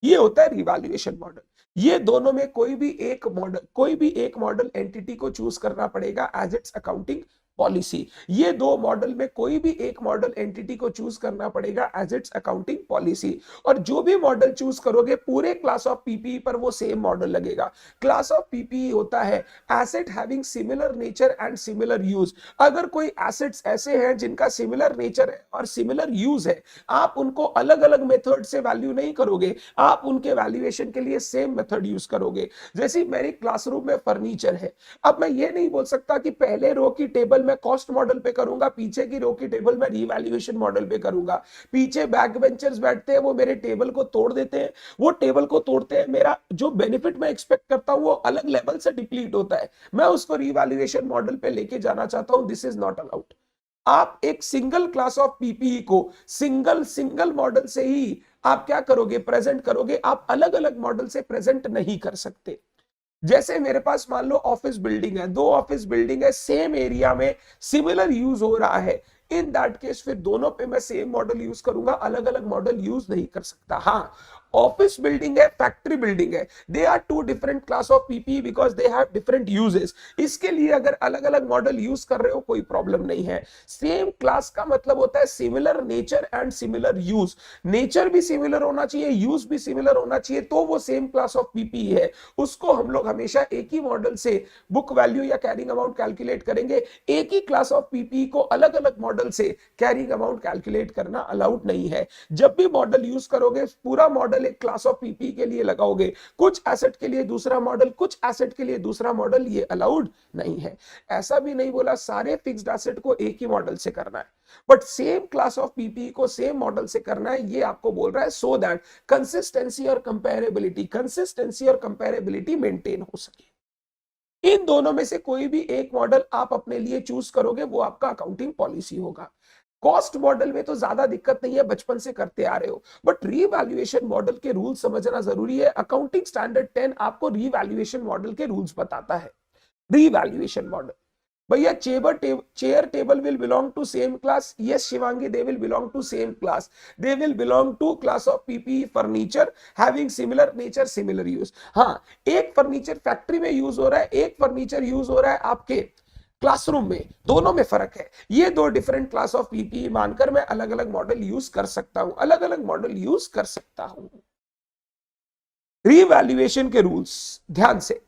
[SPEAKER 1] ये होता है रिवैल्यूएशन मॉडल। ये दोनों में कोई भी एक मॉडल एंटिटी को चूज करना पड़ेगा एज इट्स अकाउंटिंग पॉलिसी। ये दो मॉडल में कोई भी एक मॉडल एंटिटी को चूज करना पड़ेगा एज इट्स अकाउंटिंग पॉलिसी। और जो भी मॉडल चूज करोगे पूरे क्लास ऑफ पीपीई पर वो सेम मॉडल लगेगा। क्लास ऑफ पीपीई होता है asset having similar nature and similar use. अगर कोई एसेट्स ऐसे हैं जिनका सिमिलर नेचर है और सिमिलर यूज है, आप उनको अलग अलग मेथड से वैल्यू नहीं करोगे, आप उनके वैल्यूएशन के लिए सेम मेथड यूज करोगे। जैसे मेरे क्लासरूम में फर्नीचर है, अब मैं ये नहीं बोल सकता कि पहले रो की टेबल मैं कॉस्ट मॉडल पे करूंगा, पीछे की रो की टेबल मैं रिवैल्यूएशन मॉडल पे करूंगा। पीछे बैक बेंचर्स बैठते हैं, वो मेरे टेबल को तोड़ देते हैं, वो टेबल को तोड़ते हैं, मेरा जो बेनिफिट मैं एक्सपेक्ट करता हूं वो अलग लेवल से डिप्लीट होता है, मैं उसको रिवैल्यूएशन मॉडल पे लेके जाना चाहता हूं। This is not allowed. आप एक सिंगल क्लास ऑफ पीपीई को सिंगल मॉडल से ही आप क्या करोगे, प्रेजेंट करोगे, आप अलग अलग मॉडल से प्रेजेंट नहीं कर सकते। जैसे मेरे पास मान लो ऑफिस बिल्डिंग है, 2 ऑफिस बिल्डिंग है, सेम एरिया में सिमिलर यूज हो रहा है, इन दैट केस फिर दोनों पे मैं सेम मॉडल यूज करूंगा, अलग अलग मॉडल यूज नहीं कर सकता। हाँ, ऑफिस बिल्डिंग है, फैक्ट्री बिल्डिंग है, they are 2 different class of PP because they have different uses. इसके लिए अगर अलग अलग मॉडल यूज कर रहे हो कोई प्रॉब्लम नहीं है। सेम क्लास का मतलब होता है similar nature and similar use. Nature भी सिमिलर होना चाहिए, यूज भी सिमिलर होना चाहिए, तो वो सेम क्लास ऑफ पीपी है। उसको हम लोग हमेशा एक ही मॉडल से बुक वैल्यू या कैरिंग अमाउंट कैलकुलेट करेंगे। एक ही क्लास ऑफ पीपी को अलग अलग मॉडल से कैरिंग अमाउंट कैलकुलेट करना अलाउड नहीं है। जब भी मॉडल यूज करोगे पूरा मॉडल एक क्लास ऑफ पीपी के लिए लगाओगे, कुछ एसेट के लिए दूसरा मॉडल, कुछ एसेट के लिए दूसरा मॉडल, ये अलाउड नहीं है। ऐसा भी नहीं बोला सारे फिक्स्ड एसेट को एक ही मॉडल से करना है, but same class of PP को सेम मॉडल से करना है, ये आपको बोल रहा है सो दैट कंसिस्टेंसी और कंपैरेबिलिटी मेंटेन हो सके। इन दोनों में से कोई भी एक मॉडल आप अपने लिए चूज करोगे, वो आपका अकाउंटिंग पॉलिसी होगा। कॉस्ट मॉडल में तो ज्यादा दिक्कत नहीं है, बचपन से करते आ रहे हो, बट रीवैल्यूएशन मॉडल के रूल समझना जरूरी है। अकाउंटिंग स्टैंडर्ड 10 आपको रीवैल्यूएशन मॉडल के रूल्स बताता है। रीवैल्यूएशन मॉडल, भैया chair table will belong to same class, yes Shivangi, they will belong to same class, they will belong to class of PPE furniture having similar nature similar use। हाँ, एक furniture factory में use हो रहा है, एक furniture use हो रहा है आपके क्लासरूम में, दोनों में फर्क है। ये दो डिफरेंट क्लास ऑफ पीपीई मानकर मैं अलग अलग मॉडल यूज कर सकता हूं, अलग अलग मॉडल यूज कर सकता हूं। रीवैल्यूएशन के रूल्स ध्यान से,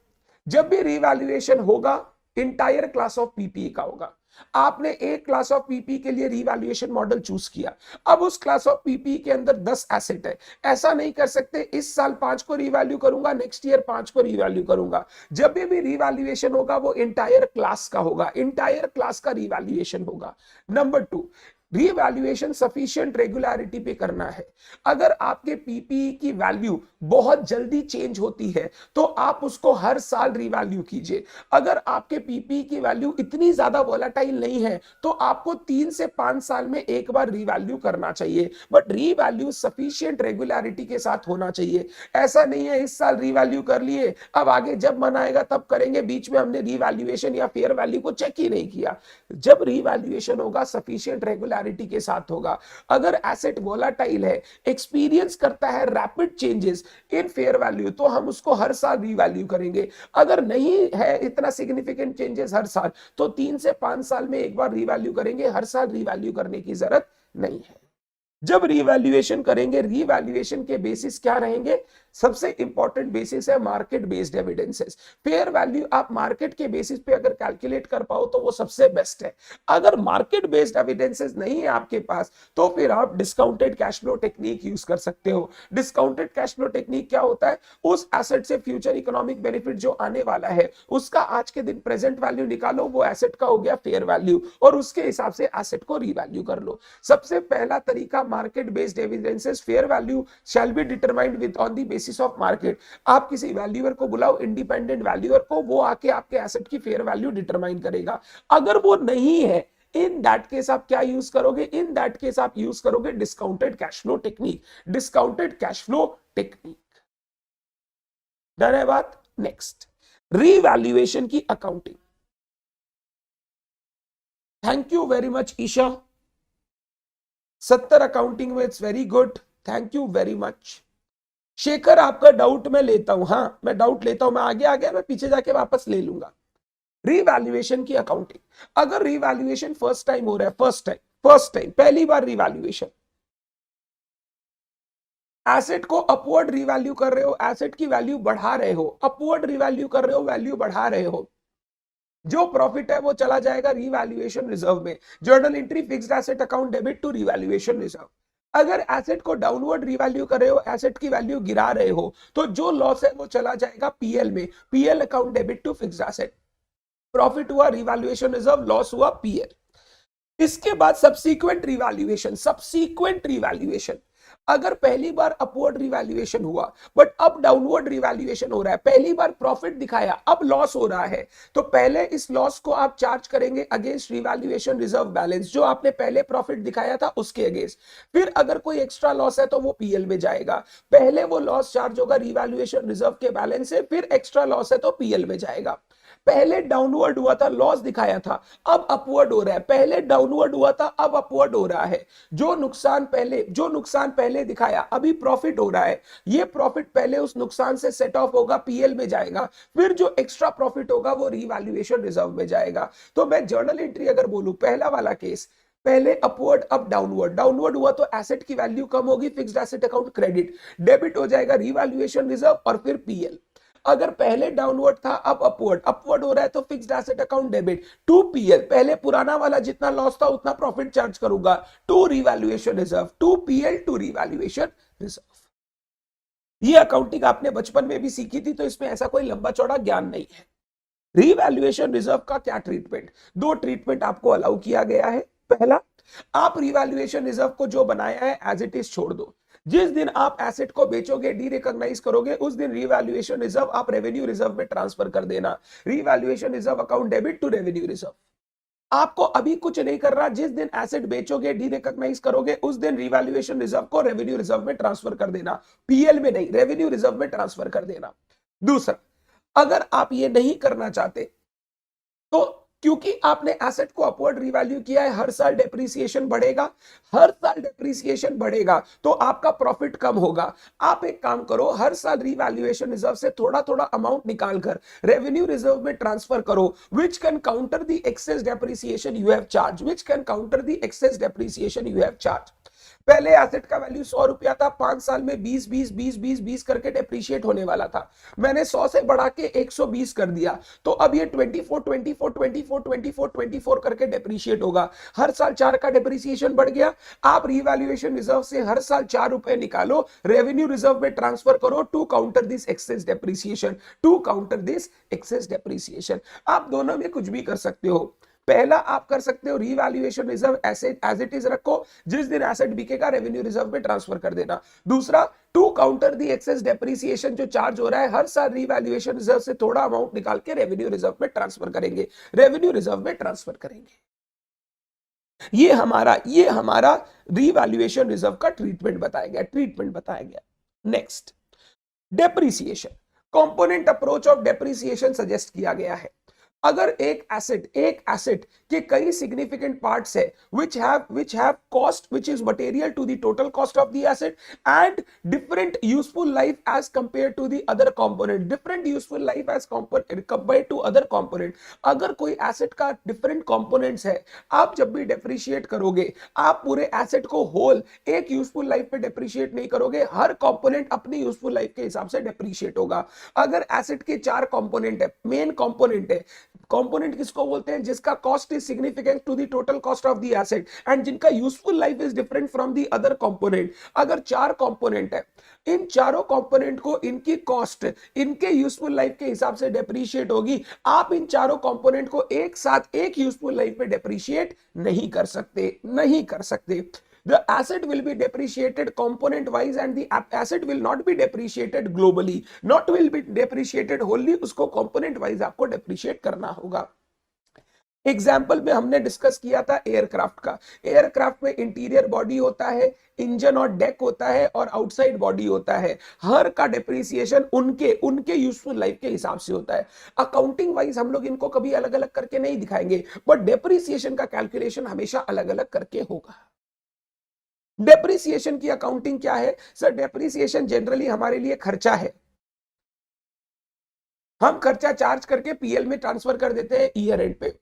[SPEAKER 1] जब भी रीवैल्यूएशन होगा इंटायर क्लास ऑफ पीपीई का होगा। आपने एक क्लास ऑफ पीपीई के लिए रीवैल्यूएशन मॉडल चूज किया, अब उस क्लास ऑफ पीपीई के अंदर 10 एसेट है, ऐसा नहीं कर सकते इस साल 5 को रीवैल्यू करूंगा, नेक्स्ट ईयर 5 को रीवैल्यू करूंगा। जब भी रीवैल्यूएशन होगा वो इंटायर क्लास का होगा, इंटायर क्लास का रीवैल्यूएशन होगा। नंबर 2, रीवैल्यूएशन सफिशिएंट रेगुलरिटी पे करना है। अगर आपके पीपीई की वैल्यू बहुत जल्दी चेंज होती है तो आप उसको हर साल रीवैल्यू कीजिए। अगर आपके पीपीई की वैल्यू इतनी ज्यादा वोलेटाइल नहीं है तो आपको 3 से 5 साल में एक बार रीवैल्यू करना चाहिए, बट रीवैल्यू सफिशिएंट रेगुलरिटी के साथ होना चाहिए। ऐसा नहीं है इस साल रीवैल्यू कर लिए, अब आगे जब मन आएगा तब करेंगे, बीच में हमने रीवैल्यूएशन या फेयर वैल्यू को चेक ही नहीं किया। जब रीवैल्यूएशन होगा सफिशिएंट रेगुलरिटी के साथ होगा। अगर एसेट वोलेटाइल है, एक्सपीरियंस करता है rapid changes in fair value, तो हम उसको हर साल रीवैल्यू करेंगे। अगर नहीं है इतना सिग्निफिकेंट चेंजेस हर साल, तो 3 से 5 साल में एक बार रीवैल्यू करेंगे, हर साल रीवैल्यू करने की जरूरत नहीं है। जब रीवैल्यूएशन करेंगे, रीवैल्यूएशन के बेसिस क्या रहेंगे? सबसे इंपॉर्टेंट बेसिस है market based evidences. Fair value आप मार्केट के बेसिस पे अगर कैलकुलेट कर पाओ तो वो सबसे बेस्ट है। अगर मार्केट बेस्ड एविडेंसेस नहीं है आपके पास तो फिर आप discounted cash flow technique use कर सकते हो। डिस्काउंटेड कैश फ्लो टेक्निक क्या होता है? उस एसेट से फ्यूचर इकोनॉमिक बेनिफिट जो आने वाला है उसका आज के दिन प्रेजेंट वैल्यू निकालो, वो एसेट का हो गया फेयर वैल्यू, और उसके हिसाब से एसेट को रीवैल्यू कर लो। सबसे पहला तरीका market based evidences, fair value shell be determined with on the basis of market. आप किसी वैल्यूअर को बुलाओ, इंडिपेंडेंट वैल्यूअर को, वो आके आपके एसेट की फेयर वैल्यू डिटरमाइन करेगा। अगर वो नहीं है, इन दैट केस आप क्या यूज करोगे? इन दैट केस आप यूज करोगे discounted cash flow technique. Discounted cash flow technique, done है बात? नेक्स्ट, रीवैल्यूएशन की accounting. Thank you very much Isha. 70 accounting में it's very good, thank you very much. Shekhar आपका डाउट मैं लेता हूं, हाँ मैं डाउट लेता हूं, मैं आगे आ गया, मैं पीछे जाके वापस ले लूंगा। रीवैल्यूएशन की अकाउंटिंग, अगर रीवैल्यूएशन फर्स्ट टाइम हो रहा है, फर्स्ट टाइम पहली बार रीवैल्यूएशन, एसेट को अपवर्ड रीवैल्यू कर रहे हो, एसेट की वैल्यू बढ़ा रहे हो, अपवर्ड रीवैल्यू कर रहे हो, वैल्यू बढ़ा रहे हो, जो प्रॉफिट है वो चला जाएगा रीवैल्यूएशन रिजर्व में। Journal entry fixed asset account debit to revaluation reserve. अगर एसेट को डाउनवर्ड रीवैल्यू कर रहे हो, एसेट की वैल्यू गिरा रहे हो, तो जो लॉस है वो चला जाएगा पीएल में, PL account debit to fixed asset. Profit हुआ रीवैल्यूएशन रिजर्व, लॉस हुआ पीएल। इसके बाद सब्सीक्वेंट रीवैल्यूएशन, अगर पहली बार अपवर्ड रिवैल्यूएशन हुआ बट अब डाउनवर्ड रिवैल्यूएशन हो रहा है, पहली बार प्रॉफिट दिखाया अब लॉस हो रहा है, तो पहले इस लॉस को आप चार्ज करेंगे अगेंस्ट रिवैल्यूएशन रिजर्व बैलेंस, जो आपने पहले प्रॉफिट दिखाया था उसके अगेंस्ट। फिर अगर कोई एक्स्ट्रा लॉस है तो वो पीएल में जाएगा। पहले वो लॉस चार्ज होगा रिवैल्यूएशन रिजर्व के बैलेंस से, फिर एक्स्ट्रा लॉस है तो पीएल में जाएगा। पहले डाउनवर्ड हुआ था, लॉस दिखाया था, अब अपवर्ड हो रहा है, पहले डाउनवर्ड हुआ था अब अपवर्ड हो रहा है। जो नुकसान पहले दिखाया अभी प्रॉफिट हो रहा है, ये प्रॉफिट पहले उस नुकसान से सेट ऑफ होगा, पीएल में जाएगा, फिर जो एक्स्ट्रा प्रॉफिट होगा वो रीवैल्यूएशन रिजर्व में जाएगा। तो मैं जर्नल एंट्री अगर बोलूं, पहला वाला केस, पहले अपवर्ड अब डाउनवर्ड हुआ तो एसेट की वैल्यू कम होगी, fixed asset account credit, debit हो जाएगा रिवैल्यूएशन रिजर्व और फिर पीएल। अगर पहले डाउनवर्ड था अब अपवर्ड हो रहा है तो fixed asset account debit to PL, पहले पुराना वाला जितना लॉस था उतना प्रॉफिट चार्ज करूंगा, to revaluation reserve, to PL to revaluation reserve. ये अकाउंटिंग आपने बचपन में भी सीखी थी, तो इसमें ऐसा कोई लंबा चौड़ा ज्ञान नहीं है। रिवैल्यूएशन रिजर्व का क्या ट्रीटमेंट? 2 ट्रीटमेंट आपको अलाउ किया गया है। पहला, आप रिवैल्यूएशन रिजर्व को जो बनाया है एज इट इज छोड़ दो। जिस दिन आप एसेट को बेचोगे, डी रिकॉग्नाइज करोगे, उस दिन रिवैल्यूएशन रिजर्व आप रेवेन्यू रिजर्व में ट्रांसफर कर देना। Revaluation reserve account debit to revenue reserve. आपको अभी कुछ नहीं कर रहा, जिस दिन एसेट बेचोगे, डी रिकॉग्नाइज करोगे, उस दिन रिवैल्यूएशन रिजर्व को रेवेन्यू रिजर्व में ट्रांसफर कर देना, पीएल में नहीं, रेवेन्यू रिजर्व में ट्रांसफर कर देना। दूसरा, अगर आप ये नहीं करना चाहते तो क्योंकि आपने एसेट को अपवर्ड रिवैल्यू किया है, हर साल डेप्रिसिएशन बढ़ेगा, हर साल डेप्रिसिएशन बढ़ेगा तो आपका प्रॉफिट कम होगा। आप एक काम करो, हर साल रिवैल्यूएशन रिजर्व से थोड़ा थोड़ा अमाउंट निकालकर रेवेन्यू रिजर्व में ट्रांसफर करो, which can counter the excess depreciation you have charged, which can counter the excess depreciation you have charged। पहले एसेट का वैल्यू 100 रुपया था, 5 साल में 20 20 20 20 20 करके डेप्रिशिएट होने वाला था, मैंने 100 से बढ़ा के 120 कर दिया, तो अब ये 24 24 24 24 24 करके डेप्रिशिएट होगा, हर साल 4 का डेप्रिसिएशन बढ़ गया। आप रिवैल्यूएशन रिजर्व से हर साल 4 रुपए निकालो, रेवेन्यू रिजर्व में ट्रांसफर करो to counter this excess depreciation, to counter this excess depreciation. आप दोनों में कुछ भी कर सकते हो। पहला आप कर सकते हो रिवैल्यूएशन रिजर्व ऐसे एज इट इज रखो, जिस दिन एसेट बिकेगा रेवेन्यू रिजर्व में ट्रांसफर कर देना। दूसरा, to counter the excess depreciation जो चार्ज हो रहा है, हर साल रिवैल्यूएशन रिजर्व से थोड़ा अमाउंट निकाल के रेवेन्यू रिजर्व में ट्रांसफर करेंगे, रेवेन्यू रिजर्व में ट्रांसफर करेंगे। ये हमारा रिवैल्यूएशन रिजर्व का ट्रीटमेंट बताया गया। Next, depreciation, component approach of depreciation suggest किया गया है। अगर एक एसेट के कई सिग्निफिकेंट पार्ट्स है which have cost which is material to the total cost of the asset and different useful life as compared to the other component, different useful life as compared to other component। अगर कोई asset का different components है, आप जब भी depreciate करोगे, आप पूरे एसेट को होल एक यूजफुल लाइफ पे डेप्रिशिएट नहीं करोगे, हर कंपोनेंट अपनी यूजफुल लाइफ के हिसाब से डेप्रिशिएट होगा। अगर एसेट के 4 कंपोनेंट है, मेन कंपोनेंट है, कंपोनेंट किसको बोलते हैं, जिसका cost is significant to the total cost of the asset and जिनका useful life is different from the other component. अगर 4 कंपोनेंट है, इन चारों कंपोनेंट को इनकी कॉस्ट इनके यूजफुल लाइफ के हिसाब से डेप्रिशिएट होगी। आप इन चारों कंपोनेंट को एक साथ एक यूजफुल लाइफ पे डेप्रिशिएट नहीं कर सकते। The asset will be depreciated component wise and the asset will not be depreciated globally, not will be depreciated wholly, उसको component wise आपको depreciate करना होगा। एग्जाम्पल में हमने डिस्कस किया था एयरक्राफ्ट का। एयरक्राफ्ट में इंटीरियर बॉडी होता है, इंजन और डेक होता है और आउटसाइड बॉडी होता है, हर का डेप्रिसिएशन उनके यूजफुल लाइफ के हिसाब से होता है। अकाउंटिंग वाइज हम लोग इनको कभी अलग अलग करके नहीं दिखाएंगे, बट डेप्रिसिएशन का कैलकुलेशन हमेशा अलग अलग करके होगा। डेप्रिसिएशन की अकाउंटिंग क्या है सर? डेप्रिसिएशन जनरली हमारे लिए खर्चा है, हम खर्चा चार्ज करके पीएल में ट्रांसफर कर देते हैं ईयर एंड पे।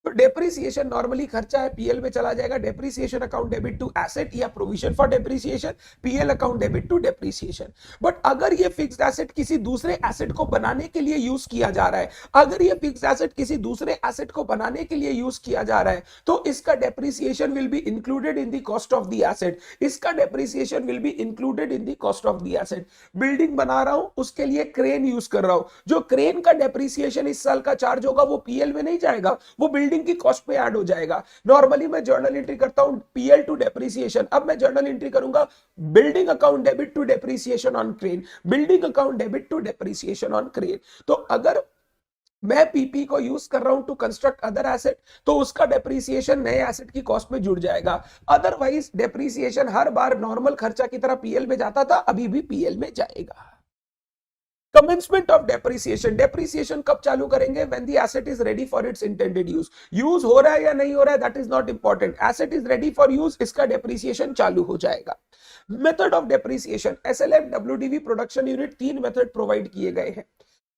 [SPEAKER 1] तो डेप्रिसिएशन नॉर्मली खर्चा है, पीएल में चला जाएगा। Depreciation account debit to asset या provision for depreciation, PL account debit to depreciation. But अगर ये फिक्स्ड एसेट किसी दूसरे एसेट को बनाने के लिए यूज किया जा रहा है, अगर ये फिक्स्ड एसेट किसी दूसरे एसेट को बनाने के लिए यूज किया जा रहा है, तो इसका depreciation will be included in the cost of the asset, इसका depreciation will be included in the cost of the asset. Building बना रहा हूं, उसके लिए क्रेन यूज कर रहा हूं, जो क्रेन का डेप्रिसिएशन इस साल का चार्ज होगा वो पीएल में नहीं जाएगा, वो बिल्डिंग की कॉस्ट पे ऐड हो जाएगा। नॉर्मली मैं जर्नल एंट्री करता हूं पीएल टू डेप्रिसिएशन, अब मैं जर्नल एंट्री करूंगा building account debit to depreciation on crane, building account debit to depreciation on crane. तो अगर मैं पीपी को यूज कर रहा हूं टू कंस्ट्रक्ट अदर एसेट, तो उसका डेप्रिसिएशन नए एसेट की कॉस्ट में जुड़ जाएगा। अदरवाइज डेप्रिसिएशन हर बार नॉर्मल खर्चा की तरह पीएल में जाता था, अभी भी पीएल में जाएगा। कमेंसमेंट ऑफ डेप्रिसिएशन, डेप्रिसिएशन कब चालू करेंगे? When the asset is ready for its intended use. Use हो रहा है या नहीं हो रहा है that is not important, asset is ready for use, इसका डेप्रिसिएशन चालू हो जाएगा। Method of depreciation, SLF WDV production unit 3 method provide किए गए हैं।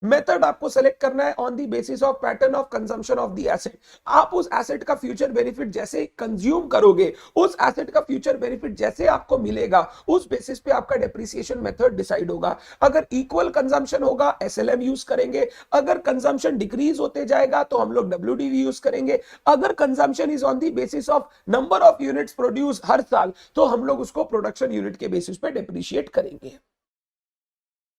[SPEAKER 1] मेथड आपको सेलेक्ट करना है on the basis of pattern of consumption of the asset. आप उस एसेट का फ्यूचर बेनिफिट जैसे कंज्यूम करोगे, उस एसेट का फ्यूचर बेनिफिट जैसे आपको मिलेगा, उस बेसिस पे आपका डेप्रिसिएशन मेथड डिसाइड होगा। अगर इक्वल कंजम्पशन होगा एसएलएम यूज करेंगे, अगर कंजम्पशन डिक्रीज होते जाएगा तो हम लोग डब्ल्यूडीवी यूज करेंगे, अगर consumption is on the basis of number of units produce हर साल तो हम लोग उसको प्रोडक्शन यूनिट के बेसिस पे डेप्रिशिएट करेंगे।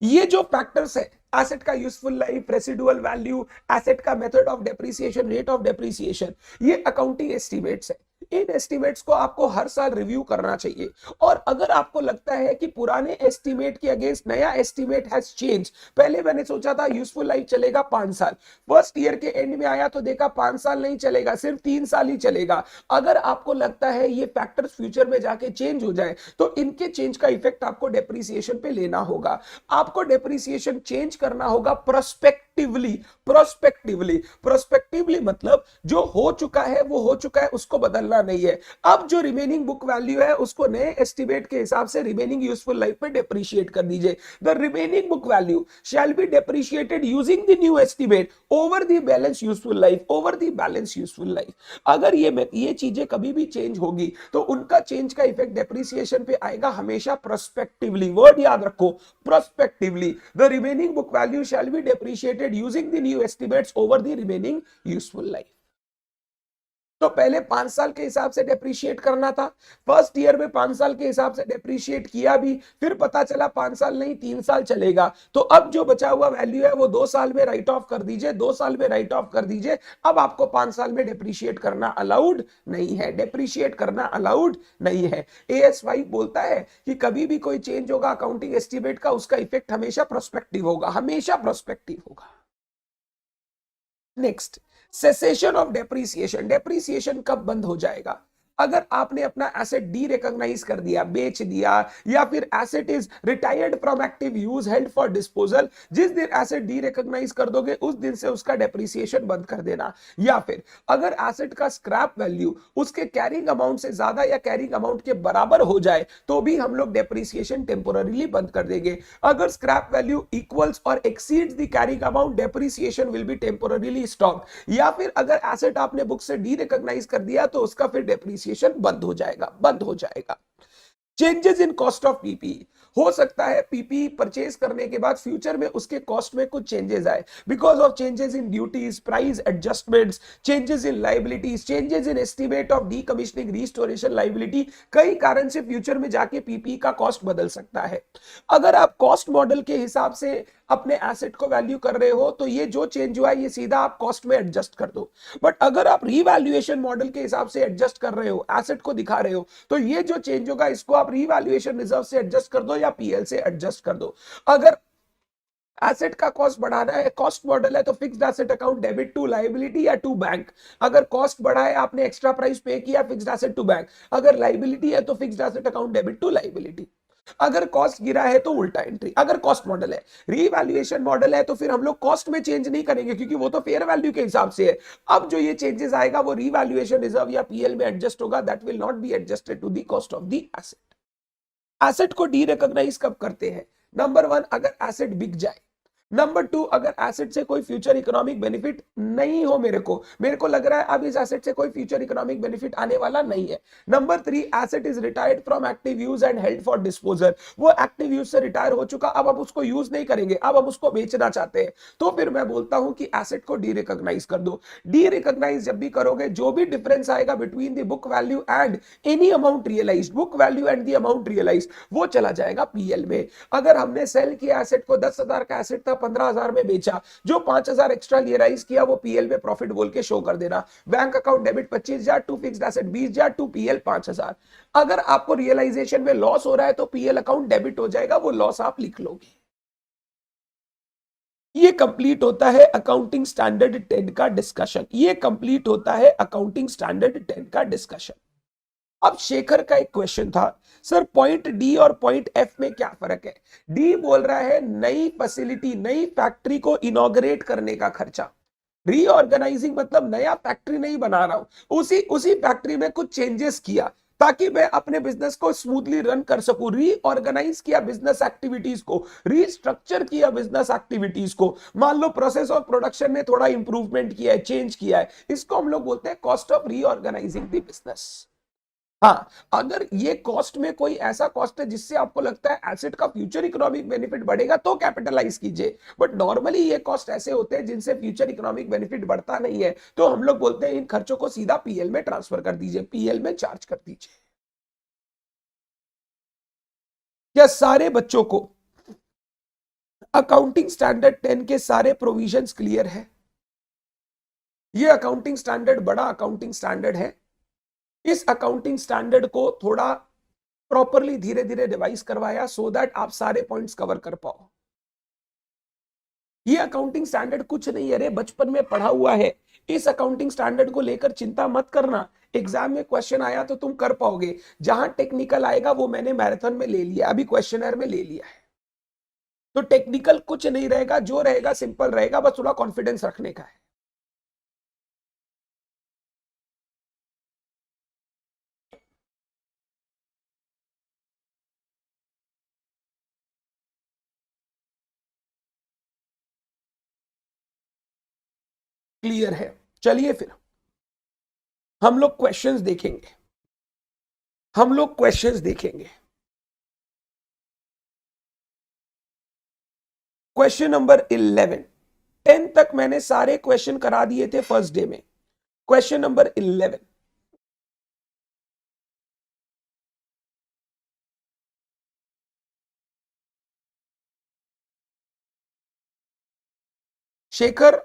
[SPEAKER 1] ये जो फैक्टर्स है, एसेट का useful life, residual value, asset का method of depreciation, rate of depreciation, ये अकाउंटिंग एस्टिमेट्स है। इन एस्टिमेट्स को आपको हर साल रिव्यू करना चाहिए। और अगर आपको लगता है कि पुराने एस्टिमेट के अगेंस्ट नया एस्टिमेट हैज चेंज, पहले मैंने सोचा था यूजफुल लाइफ चलेगा 5 साल, फर्स्ट ईयर के एंड में आया तो देखा 5 साल नहीं चलेगा, सिर्फ 3 साल ही चलेगा। अगर आपको लगता है ये फैक्टर्स फ्यूचर में जाके चेंज हो जाए तो इनके चेंज का इफेक्ट आपको डेप्रिसिएशन पे लेना होगा। आपको डेप्रिसिएशन चेंज करना होगा प्रोस्पेक्टिवली। प्रोस्पेक्टिवली मतलब जो हो चुका है वो हो चुका है, उसको बदलना नहीं है। अब जो रिमेनिंग बुक वैल्यू है उसको नए एस्टिमेट के हिसाब से रिमेनिंग यूजफुल लाइफ में डेप्रिशिएट कर दीजिए। The remaining book value shall be depreciated using the new estimate over the balance useful life, over the balance useful life. अगर ये चीजें कभी भी चेंज होगी तो उनका चेंज का इफेक्ट डेप्रिसिएशन पे आएगा हमेशा प्रोस्पेक्टिवली। वर्ड याद रखो, prospectively. The remaining book value shall be depreciated using the new estimates over the remaining useful life. तो पहले 5 साल के हिसाब से डेप्रिशिएट करना था, फर्स्ट ईयर में 5 साल के हिसाब से डेप्रिशिएट किया भी, फिर पता चला 5 साल नहीं 3 साल चलेगा, तो अब जो बचा हुआ वैल्यू है वो 2 साल में राइट ऑफ कर दीजिए, 2 साल में राइट ऑफ कर दीजिए। अब आपको 5 साल में डेप्रिशिएट करना अलाउड नहीं है, डेप्रिशिएट करना अलाउड नहीं है। AS5 बोलता है कि कभी भी कोई चेंज होगा अकाउंटिंग एस्टिमेट का, उसका इफेक्ट हमेशा प्रोस्पेक्टिव होगा, हमेशा प्रोस्पेक्टिव होगा। Next, cessation of depreciation. Depreciation कब बंद हो जाएगा? अगर आपने अपना एसेट डी रिकॉग्नाइज कर दिया, बेच दिया, या फिर asset is retired from active use held for disposal, जिस दिन एसेट डी रिकॉग्नाइज कर दोगे उस दिन से उसका डेप्रिसिएशन बंद कर देना। या फिर अगर एसेट का स्क्रैप वैल्यू उसके कैरिंग अमाउंट से ज्यादा या कैरिंग अमाउंट के बराबर हो जाए तो भी हम लोग डेप्रिसिएशन टेम्पोररीली बंद कर देंगे। अगर स्क्रैप वैल्यू इक्वल्स और exceeds the carrying amount, depreciation will B temporarily stopped. या फिर अगर एसेट आपने बुक से डी रिकॉग्नाइज कर दिया तो उसका फिर डेप्रिसिएशन बंद हो जाएगा, बंद हो जाएगा। Changes in cost of PPE. हो सकता है पीपीई परचेज करने के बाद फ्यूचर में उसके कॉस्ट में कुछ चेंजेस आए, because of changes in duties, price adjustments, changes in liabilities, changes in estimate of decommissioning restoration liability, कई कारण से फ्यूचर में जाके पीपीई का कॉस्ट बदल सकता है। अगर आप कॉस्ट मॉडल के हिसाब से अपने एसेट को वैल्यू कर रहे हो तो ये जो चेंज हुआ है ये सीधा आप कॉस्ट में एडजस्ट कर दो। बट अगर आप रीवैल्यूएशन मॉडल के हिसाब से एडजस्ट कर रहे हो, एसेट को दिखा रहे हो, तो ये जो चेंज होगा इसको आप रीवैल्यूएशन रिजर्व से एडजस्ट कर दो या पीएल से एडजस्ट कर दो। अगर एसेट का कॉस्ट बढ़ाना है, कॉस्ट मॉडल है, तो fixed asset account debit to liability या टू बैंक। अगर कॉस्ट बढ़ा है, आपने एक्स्ट्रा प्राइस पे किया, फिक्स्ड एसेट टू बैंक। अगर लायबिलिटी है तो fixed asset account debit to liability. अगर कॉस्ट गिरा है तो उल्टा एंट्री। अगर कॉस्ट मॉडल है, रीवैल्यूएशन मॉडल है, तो फिर हम लोग कॉस्ट में चेंज नहीं करेंगे क्योंकि वो तो फेयर वैल्यू के हिसाब से है। अब जो ये चेंजेस आएगा वो रीवैल्यूएशन रिजर्व या पीएल में एडजस्ट होगा, that will not be adjusted to the cost of the asset. Asset को डी रिकॉग्नाइज कब करते हैं? नंबर 1, अगर एसेट बिक जाए। नंबर 2, अगर एसेट से कोई फ्यूचर इकोनॉमिक बेनिफिट नहीं हो, मेरे को लग रहा है अब इस एसेट से कोई फ्यूचर इकोनॉमिक बेनिफिट आने वाला नहीं है। Number 3, asset is retired from active use and held for disposal. वो एक्टिव यूज से रिटायर हो चुका, अब हम उसको यूज नहीं करेंगे, अब हम उसको बेचना चाहते हैं, तो फिर मैं बोलता हूं कि एसेट को डी रिकॉग्नाइज कर दो। डी रिकॉग्नाइज जब भी करोगे, जो भी डिफरेंस आएगा between the book value and any amount realised, book value and the amount realised, वो चला जाएगा पीएल में। अगर हमने सेल किया एसेट को, 10,000 का एसेट था, 15,000 में बेचा, जो 5,000 एक्स्ट्रा रियलाइज किया वो पीएल में प्रॉफिट बोल के शो कर देना। Bank account debit 25,000 to fixed asset 20,000 to PL 5,000। अगर आपको रियलाइजेशन में लॉस हो रहा है तो पीएल अकाउंट डेबिट हो जाएगा, वो लॉस आप लिख लोगे। ये कंप्लीट होता है अकाउंटिंग स्टैंडर्ड 10 का डिस्कशन। ये कंप्लीट होता है अकाउंटिंग स्टैंडर्ड 10 का डिस्कशन। अब शेखर का एक क्वेश्चन था, सर पॉइंट डी और पॉइंट एफ में क्या फर्क है? डी बोल रहा है नई फैसिलिटी, नई फैक्ट्री को इनॉग्रेट करने का खर्चा। रीऑर्गेनाइजिंग मतलब नया फैक्ट्री नहीं बना रहा हूं, उसी फैक्ट्री में कुछ चेंजेस किया ताकि मैं अपने बिजनेस को स्मूथली रन कर सकूं। रीऑर्गेनाइज किया बिजनेस एक्टिविटीज को, रीस्ट्रक्चर किया बिजनेस एक्टिविटीज को। मान लो प्रोसेस ऑफ प्रोडक्शन में थोड़ा इंप्रूवमेंट किया है, चेंज किया है, इसको हम लोग बोलते हैं cost of reorganising the business. हाँ, अगर ये कॉस्ट में कोई ऐसा कॉस्ट है जिससे आपको लगता है एसेट का फ्यूचर इकोनॉमिक बेनिफिट बढ़ेगा तो कैपिटलाइज कीजिए, बट नॉर्मली ये कॉस्ट ऐसे होते हैं जिनसे फ्यूचर इकोनॉमिक बेनिफिट बढ़ता नहीं है, तो हम लोग बोलते हैं इन खर्चों को सीधा पीएल में ट्रांसफर कर दीजिए, पीएल में चार्ज कर दीजिए। क्या सारे बच्चों को अकाउंटिंग स्टैंडर्ड 10 के सारे प्रोविजंस क्लियर है? ये अकाउंटिंग स्टैंडर्ड बड़ा अकाउंटिंग स्टैंडर्ड है। इस अकाउंटिंग स्टैंडर्ड को थोड़ा प्रॉपरली धीरे धीरे रिवाइज करवाया सो दैट आप सारे पॉइंट्स कवर कर पाओ। ये अकाउंटिंग स्टैंडर्ड कुछ नहीं है रे, बचपन में पढ़ा हुआ है। इस अकाउंटिंग स्टैंडर्ड को लेकर चिंता मत करना, एग्जाम में क्वेश्चन आया तो तुम कर पाओगे। जहां टेक्निकल आएगा वो मैंने मैराथन में ले लिया, अभी क्वेश्चनर में ले लिया है। तो टेक्निकल कुछ नहीं रहेगा, जो रहेगा सिंपल रहेगा, बस थोड़ा कॉन्फिडेंस रखने का है। क्लियर है? चलिए फिर हम लोग क्वेश्चंस देखेंगे, हम लोग क्वेश्चंस देखेंगे। क्वेश्चन नंबर 11, 10 तक मैंने सारे क्वेश्चन करा दिए थे फर्स्ट डे में। क्वेश्चन नंबर 11, शेखर,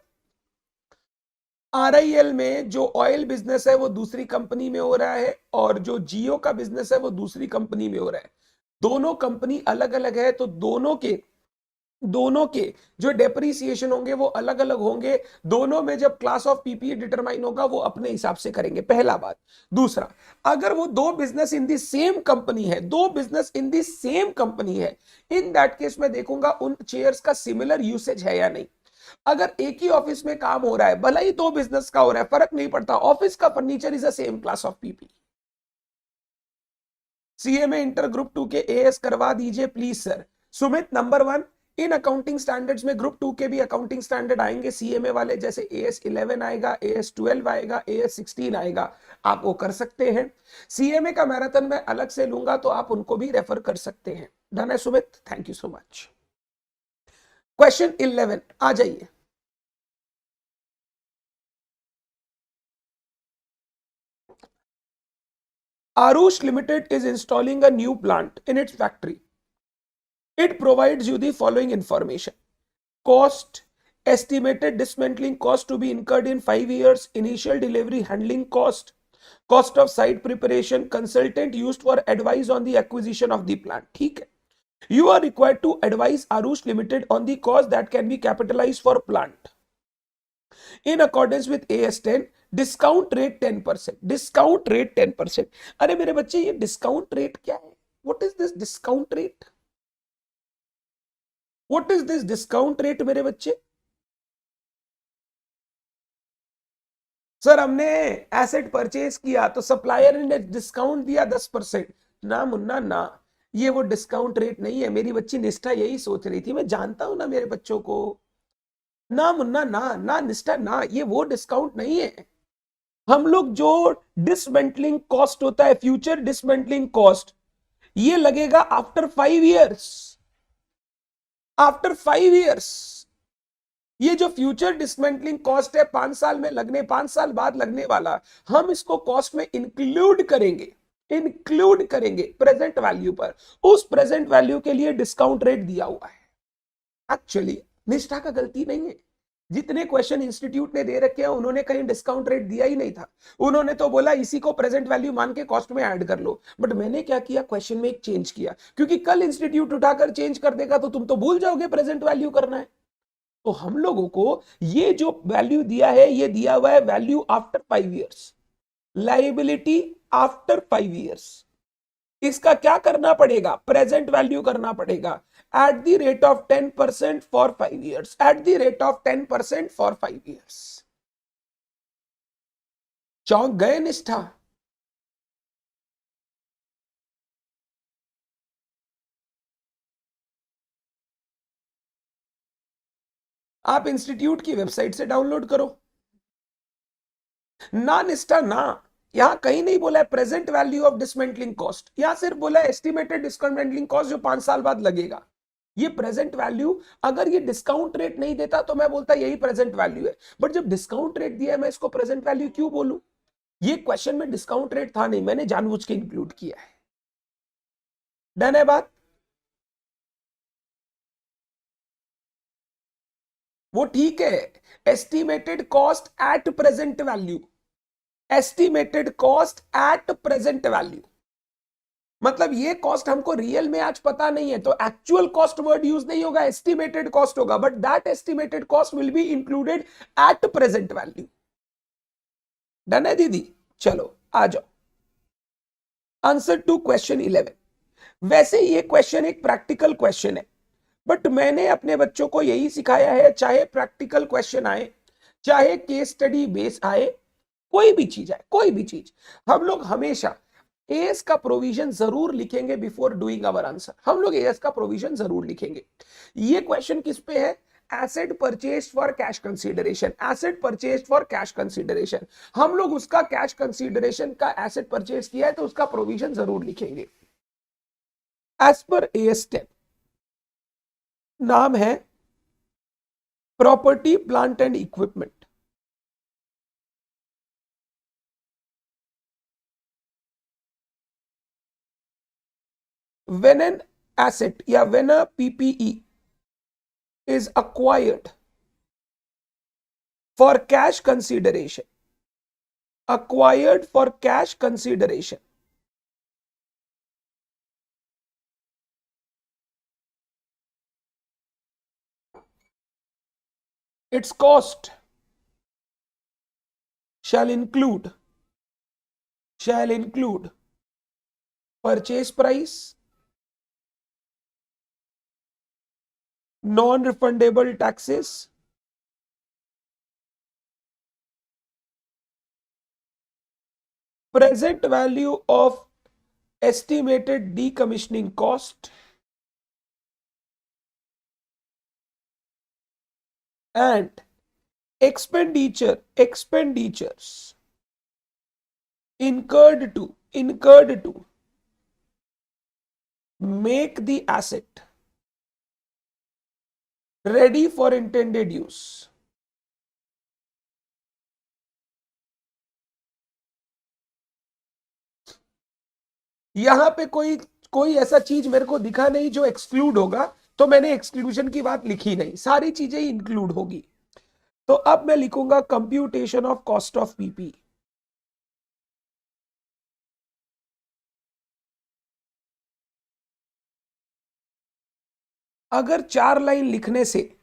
[SPEAKER 1] आरआईएल में जो ऑयल बिजनेस है वो दूसरी कंपनी में हो रहा है और जो जियो का बिजनेस है वो दूसरी कंपनी में हो रहा है। दोनों कंपनी अलग अलग है, तो दोनों के जो डेप्रीसिएशन होंगे वो अलग अलग होंगे। दोनों में जब क्लास ऑफ पीपीए डिटरमाइन होगा वो अपने हिसाब से करेंगे, पहला बात। दूसरा, अगर वो दो business in the same company है, दो business in the same company है, इन दैट केस मैं देखूंगा उन चेयर्स का सिमिलर यूसेज है या नहीं। अगर एक ही ऑफिस में काम हो रहा है, भले ही दो बिजनेस का हो रहा है, फर्क नहीं पड़ता, ऑफिस का furniture is the same class of PP. CA में इंटर ग्रुप 2 के एएस करवा दीजिए please sir. Sumit, number 1, in accounting standards में ग्रुप 2 के भी अकाउंटिंग स्टैंडर्ड आएंगे सीएमए वाले, जैसे एएस 11 आएगा, एएस 12 आएगा, एएस 16 आएगा, आप वो कर सकते हैं। सीएमए का मैराथन मैं अलग से लूंगा तो आप उनको भी रेफर कर सकते हैं। डन है Sumit, thank you so much. Question 11 आ जाइए। Arush Limited is installing a new plant in its factory. It provides you the following information: cost, estimated dismantling cost to be incurred in 5 years, initial delivery handling cost, cost of site preparation, consultant used for advice on the acquisition of the plant. ठीक है, you are required to advise Arush Limited on the cost that can be capitalized for plant in accordance with AS10, discount rate 10%, discount rate 10%। अरे मेरे बच्चे, ये discount rate क्या है? What is this discount rate? What is this discount rate मेरे बच्चे? Sir हमने asset purchase किया तो सप्लायर ने डिस्काउंट दिया 10%। ना मुन्ना ना, ये वो डिस्काउंट रेट नहीं है। मेरी बच्ची निष्ठा यही सोच रही थी, मैं जानता हूं ना मेरे बच्चों को। ना मुन्ना ना, ना निष्ठा ना, ये वो डिस्काउंट नहीं है। हम लोग जो डिसमेंटलिंग कॉस्ट होता है, फ्यूचर डिसमेंटलिंग कॉस्ट, ये लगेगा आफ्टर 5 इयर्स। आफ्टर 5 इयर्स ये जो फ्यूचर डिसमेंटलिंग कॉस्ट है 5 साल में लगने, 5 साल बाद लगने वाला, हम इसको कॉस्ट में इंक्लूड करेंगे, इंक्लूड करेंगे प्रेजेंट वैल्यू पर। उस प्रेजेंट वैल्यू के लिए डिस्काउंट रेट दिया हुआ है। एक्चुअली निष्ठा का गलती नहीं है, जितने क्वेश्चन इंस्टीट्यूट ने दे रखे हैं उन्होंने कहीं डिस्काउंट रेट दिया ही नहीं था। उन्होंने तो बोला इसी को प्रेजेंट वैल्यू मान के कॉस्ट में ऐड कर लो। बट मैंने क्या किया, क्वेश्चन में एक चेंज किया, क्योंकि कल इंस्टीट्यूट उठाकर चेंज कर देगा तो तुम तो भूल जाओगे प्रेजेंट वैल्यू करना है। तो हम लोगों को ये जो वैल्यू दिया है, ये दिया हुआ है value after 5 years, liability after 5 years. इसका क्या करना पड़ेगा? प्रेजेंट वैल्यू करना पड़ेगा at the rate of 10% for 5 years, at the rate of 10% for 5 years। चौंक गए निष्ठा? आप इंस्टीट्यूट की वेबसाइट से डाउनलोड करो। ना निष्ठा ना, यहां कहीं नहीं बोला है present value of dismantling cost, यहां सिर्फ बोला है एस्टिमेटेड डिसमेंटलिंग कॉस्ट जो 5 साल बाद लगेगा। ये प्रेजेंट वैल्यू, अगर ये डिस्काउंट रेट नहीं देता तो मैं बोलता यही प्रेजेंट वैल्यू है, बट जब डिस्काउंट रेट दिया है मैं इसको प्रेजेंट वैल्यू क्यों बोलूं? ये क्वेश्चन में डिस्काउंट रेट था नहीं, मैंने जानबूझ के इंक्लूड किया है। डन है बात? वो ठीक है, estimated cost at present value, estimated cost at present value, मतलब ये कॉस्ट हमको रियल में आज पता नहीं है, तो एक्चुअल कॉस्ट वर्ड यूज नहीं होगा, एस्टिमेटेड कॉस्ट होगा, but that estimated cost will be included at present value. Done है दीदी? चलो आ जाओ, आंसर टू क्वेश्चन 11। वैसे ये क्वेश्चन एक प्रैक्टिकल क्वेश्चन है, बट मैंने अपने बच्चों को यही सिखाया है, चाहे प्रैक्टिकल क्वेश्चन आए, चाहे केस स्टडी बेस आए, कोई भी चीज आए, कोई भी चीज, हम लोग हमेशा एएस का प्रोविजन जरूर लिखेंगे बिफोर डूइंग आवर आंसर। हम लोग एएस का प्रोविजन जरूर लिखेंगे। ये क्वेश्चन किस पे है? Asset purchase for cash consideration, asset purchase for cash consideration. हम लोग उसका कैश कंसीडरेशन का एसेट परचेज किया है तो उसका प्रोविजन जरूर लिखेंगे। एज पर एएस 10 नाम है property plant and equipment. When an asset या when a PPE is acquired for cash consideration, acquired for cash consideration, its cost shall include purchase price, non-refundable taxes, present value of estimated decommissioning cost, and expenditures incurred to make the asset ready for intended use। यहां पे कोई ऐसा चीज मेरे को दिखा नहीं जो एक्सक्लूड होगा, तो मैंने एक्सक्लूजन की बात लिखी नहीं, सारी चीजें इंक्लूड होगी। तो अब मैं लिखूंगा computation of cost of PP. अगर 4 लाइन लिखने से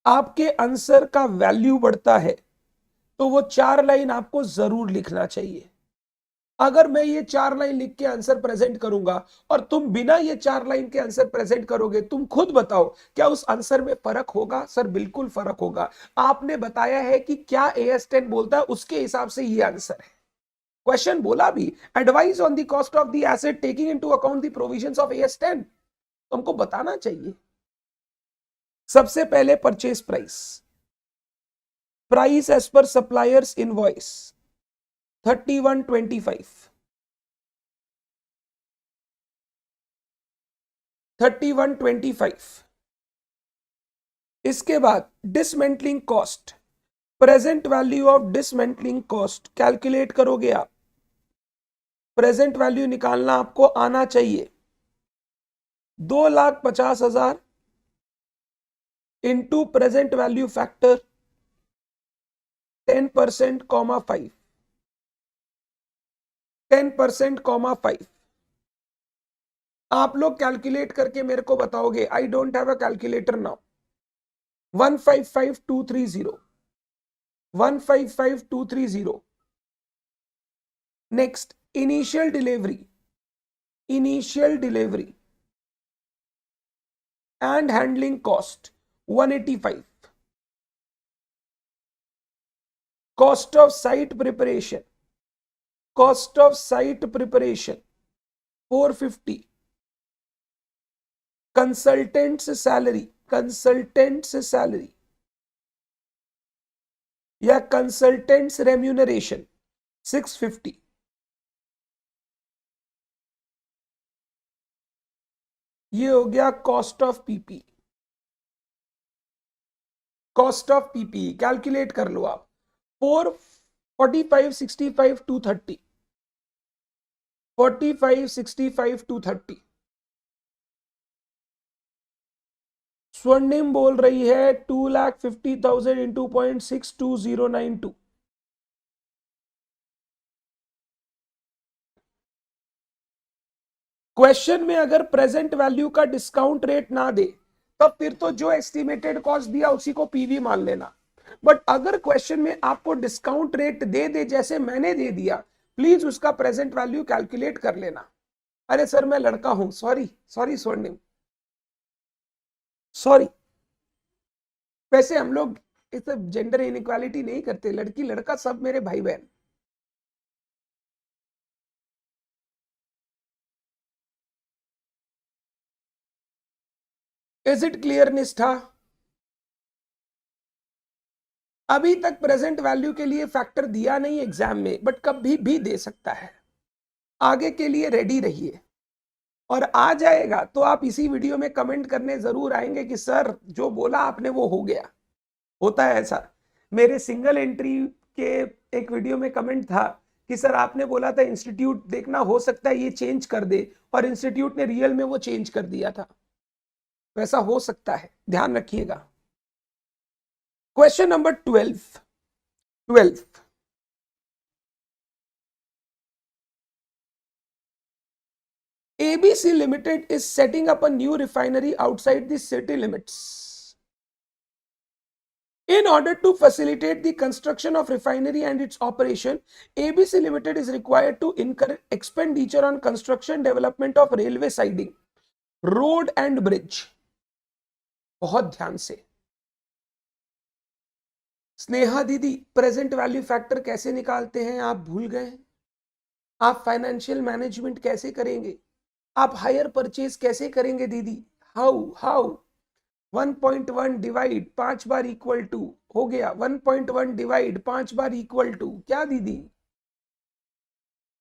[SPEAKER 1] आपके आंसर का वैल्यू बढ़ता है तो वो 4 लाइन आपको जरूर लिखना चाहिए। अगर मैं ये 4 लाइन लिख के आंसर प्रेजेंट करूंगा और तुम बिना ये 4 लाइन के आंसर प्रेजेंट करोगे, तुम खुद बताओ क्या उस आंसर में फर्क होगा? सर बिल्कुल फर्क होगा। आपने बताया है कि क्या एएस 10 बोलता है, उसके हिसाब से ये आंसर है। क्वेश्चन बोला भी advice on the cost of the asset taking into account the provisions of AS 10, तो हमको बताना चाहिए। सबसे पहले purchase price as per suppliers invoice 3125, 3125। इसके बाद dismantling cost, present value of dismantling cost calculate करोगे आप, प्रेजेंट वैल्यू निकालना आपको आना चाहिए। 2,50,000 into present value factor 10% comma 5, 10% comma 5। आप लोग कैलकुलेट करके मेरे को बताओगे। I don't have a calculator now. 155,230, 155,230। Next initial delivery and handling cost 185, cost of site preparation 450, consultants salary या कंसल्टेंट्स रेम्यूनरेशन 650। ये हो गया cost of PP. Cost of PP calculate कर लो आप। 45,65, 230, 45,65, 230। स्वर्णिम बोल रही है 2,50,000 इंटू 0.62092। क्वेश्चन में अगर प्रेजेंट वैल्यू का डिस्काउंट रेट ना दे तब फिर तो जो एस्टिमेटेड कॉस्ट दिया उसी को पीवी मान लेना। बट अगर क्वेश्चन में आपको डिस्काउंट रेट दे दे जैसे मैंने दे दिया, प्लीज उसका प्रेजेंट वैल्यू कैलकुलेट कर लेना। अरे सर मैं लड़का हूं, सॉरी सॉरी स्वर्णिम, सॉरी। वैसे हम लोग इस जेंडर इनइक्वालिटी नहीं करते, लड़की लड़का सब मेरे भाई बहन। इज इट क्लियर निष्ठा? अभी तक प्रेजेंट वैल्यू के लिए फैक्टर दिया नहीं एग्जाम में, बट कभी भी दे सकता है। आगे के लिए रेडी रहिए, और आ जाएगा तो आप इसी वीडियो में कमेंट करने जरूर आएंगे कि सर जो बोला आपने वो हो गया। होता है ऐसा। मेरे सिंगल एंट्री के एक वीडियो में कमेंट था कि सर आपने बोला था इंस्टीट्यूट देखना, हो सकता है ये चेंज कर दे, और इंस्टीट्यूट ने रियल में वो चेंज कर दिया था। वैसा हो सकता है, ध्यान रखिएगा। Question number 12। ABC Limited is setting up a new refinery outside the city limits. In order to facilitate the construction of refinery and its operation, ABC Limited is required to incur expenditure on construction development of railway siding, road and bridge. बहुत ध्यान से। स्नेहा दीदी, present value factor कैसे निकालते हैं आप भूल गए? आप फाइनेंशियल मैनेजमेंट कैसे करेंगे? आप हायर परचेज कैसे करेंगे दीदी? हाउ 1.1 डिवाइड 5 बार इक्वल टू हो गया, 1.1 डिवाइड 5 बार इक्वल टू क्या दीदी?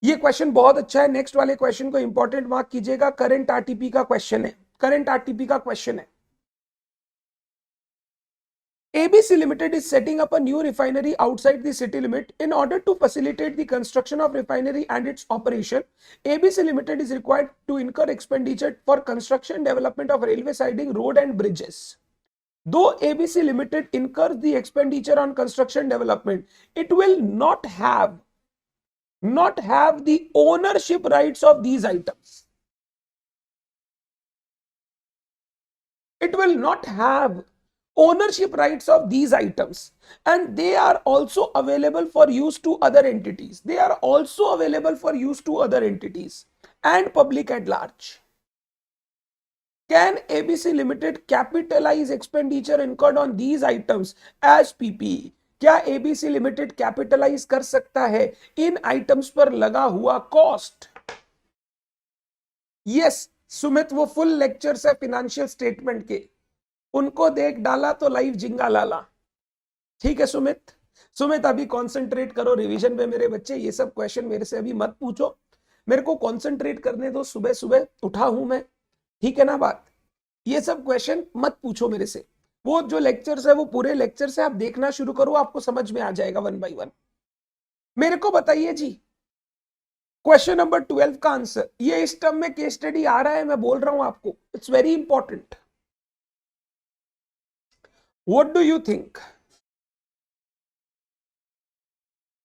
[SPEAKER 1] ये क्वेश्चन बहुत अच्छा है। नेक्स्ट वाले क्वेश्चन को इंपॉर्टेंट मार्क कीजिएगा। करंट आरटीपी का क्वेश्चन है, करंट आरटीपी का क्वेश्चन है। ABC Limited is setting up a new refinery outside the city limit. In order to facilitate the construction of refinery and its operation, ABC Limited is required to incur expenditure for construction development of railway siding, road and bridges. Though ABC Limited incurs the expenditure on construction development, it will not have the ownership rights of these items. It will not have ownership rights of these items, and they are also available for use to other entities. They are also available for use to other entities and public at large. Can ABC Limited capitalize expenditure incurred on these items as PPE? क्या ABC Limited capitalise कर सकता है इन items पर लगा हुआ cost? Yes Sumit, वो full lectures है financial statement के, उनको देख डाला तो लाइव जिंगा लाला। ठीक है सुमित, सुमित अभी कंसंट्रेट करो रिवीजन पे मेरे बच्चे। ये सब क्वेश्चन मेरे से अभी मत पूछो, मेरे को कंसंट्रेट करने दो, सुबह सुबह उठा हूं मैं, ठीक है ना बात? ये सब क्वेश्चन मत पूछो मेरे से। वो जो लेक्चर्स है वो पूरे लेक्चर्स है, आप देखना शुरू करो, आपको समझ में आ जाएगा 1 बाय 1। मेरे को बताइए जी, क्वेश्चन नंबर 12 का आंसर। ये इस टर्म में केस स्टडी आ रहा है, मैं बोल रहा हूं आपको, it's very important. What do you think?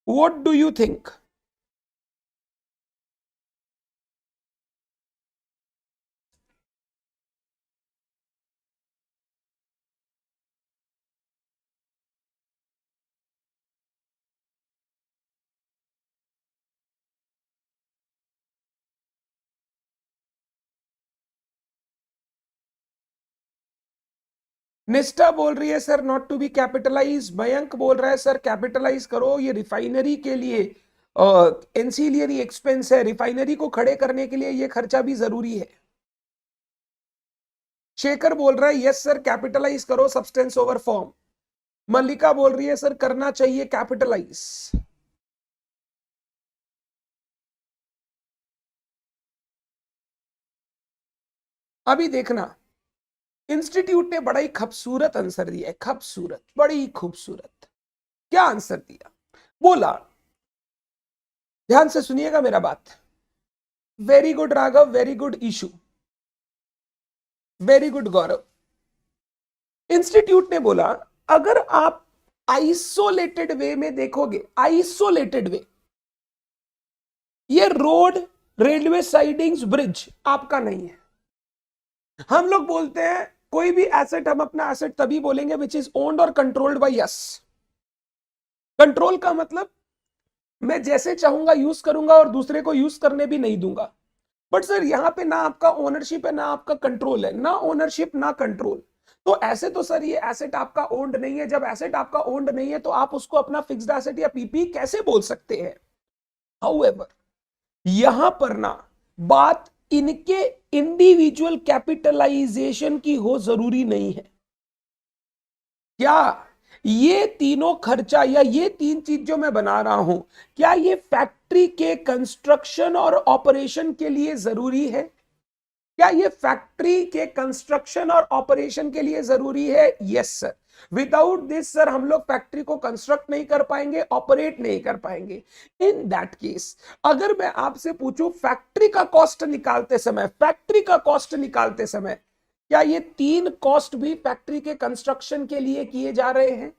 [SPEAKER 1] What do you think? निष्ठा बोल रही है sir not to be capitalise. Mayank बोल रहा है सर कैपिटलाइज करो, ये रिफाइनरी के लिए एंसिलियरी एक्सपेंस है, रिफाइनरी को खड़े करने के लिए ये खर्चा भी जरूरी है। शेखर बोल रहा है यस सर कैपिटलाइज करो सब्सटेंस ओवर फॉर्म। मल्लिका बोल रही है सर करना चाहिए कैपिटलाइज। अभी देखना, इंस्टीट्यूट ने बड़ा ही खूबसूरत आंसर दिया है, खूबसूरत, बड़ी खूबसूरत। क्या आंसर दिया? बोला, ध्यान से सुनिएगा मेरा बात। Very good Raghav, very good Ishu, very good Gaurav. Institute ने बोला अगर आप आइसोलेटेड वे में देखोगे, आइसोलेटेड वे, ये रोड रेलवे साइडिंग्स ब्रिज आपका नहीं है। हम लोग बोलते हैं कोई भी एसेट, हम अपना एसेट तभी बोलेंगे विच इज ओन्ड और कंट्रोल्ड बाय यस। कंट्रोल का मतलब मैं जैसे चाहूंगा यूज करूंगा और दूसरे को यूज करने भी नहीं दूंगा। बट सर यहां पे ना आपका ओनरशिप है ना आपका कंट्रोल है, ना ओनरशिप ना कंट्रोल। तो ऐसे तो सर ये एसेट आपका ओन्ड नहीं है। जब एसेट आपका ओन्ड नहीं है तो आप उसको अपना फिक्स्ड एसेट या पीपी कैसे बोल सकते हैं? हाउएवर यहां पर ना बात इनके इंडिविजुअल कैपिटलाइजेशन की हो जरूरी नहीं है। क्या ये तीनों खर्चा या ये तीन चीज जो मैं बना रहा हूं, क्या ये फैक्ट्री के कंस्ट्रक्शन और ऑपरेशन के लिए जरूरी है? क्या ये फैक्ट्री के कंस्ट्रक्शन और ऑपरेशन के लिए जरूरी है? Yes sir. Without this sir हम लोग फैक्ट्री को कंस्ट्रक्ट नहीं कर पाएंगे, ऑपरेट नहीं कर पाएंगे। इन दैट केस अगर मैं आपसे पूछूं फैक्ट्री का कॉस्ट निकालते समय, फैक्ट्री का कॉस्ट निकालते समय क्या ये तीन कॉस्ट भी फैक्ट्री के कंस्ट्रक्शन के लिए किए जा रहे हैं?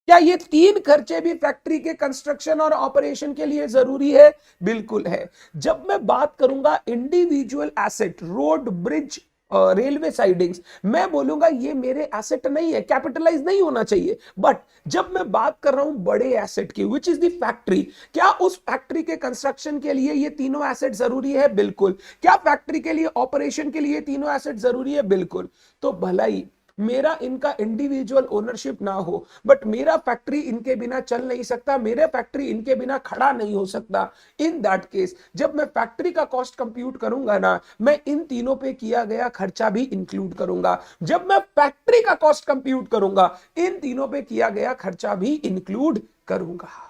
[SPEAKER 1] क्या ये तीन खर्चे भी फैक्ट्री के कंस्ट्रक्शन और ऑपरेशन के लिए जरूरी है? बिल्कुल है। जब मैं बात करूंगा individual asset, road, bridge, railway sidings, मैं बोलूंगा ये मेरे एसेट नहीं है, कैपिटलाइज नहीं होना चाहिए। बट जब मैं बात कर रहा हूं बड़े एसेट की, विच इज द फैक्ट्री, क्या उस फैक्ट्री के कंस्ट्रक्शन के लिए ये तीनों एसेट जरूरी है? बिल्कुल। क्या फैक्ट्री के लिए ऑपरेशन के लिए तीनों एसेट जरूरी है? बिल्कुल। तो भलाई मेरा इनका इंडिविजुअल ओनरशिप ना हो, बट मेरा फैक्ट्री इनके बिना चल नहीं सकता, मेरे फैक्ट्री इनके बिना खड़ा नहीं हो सकता। इन दैट केस जब मैं फैक्ट्री का कॉस्ट कंप्यूट करूंगा ना, मैं इन तीनों पे किया गया खर्चा भी इंक्लूड करूंगा। जब मैं फैक्ट्री का कॉस्ट कंप्यूट करूंगा, इन तीनों पे किया गया खर्चा भी इंक्लूड करूंगा।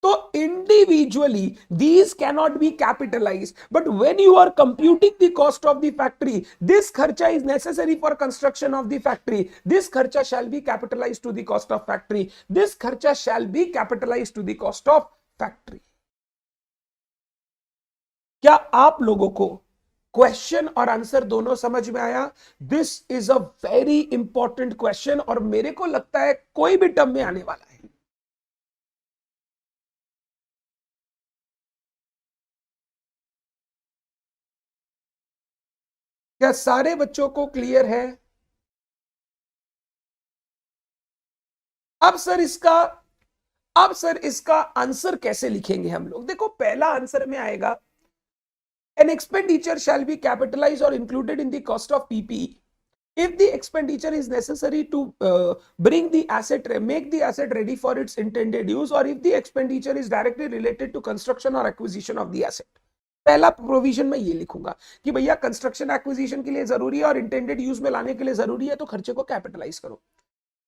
[SPEAKER 1] So individually these cannot be capitalized, but when you are computing the cost of the factory, this kharcha is necessary for construction of the factory, this kharcha shall be capitalized to the cost of factory, this kharcha shall be capitalized to the cost of factory. क्या आप लोगों को question और answer दोनों समझ में आया? This is a very important question और मेरे को लगता है कोई भी टर्म में आने वाला है। क्या सारे बच्चों को क्लियर है? अब सर इसका अब सर इसका आंसर कैसे लिखेंगे हम लोग? देखो पहला आंसर में आएगा an expenditure shall be capitalized or included in the cost of PPE if the expenditure is necessary to bring the asset, make the asset ready for its intended use, or if the expenditure is directly related to construction or acquisition of the asset. पहला provision में ये लिखूंगा कि भैया construction acquisition के लिए जरूरी है और इंटेंडेड यूज में लाने के लिए जरूरी है, तो खर्चे को कैपिटलाइज करो।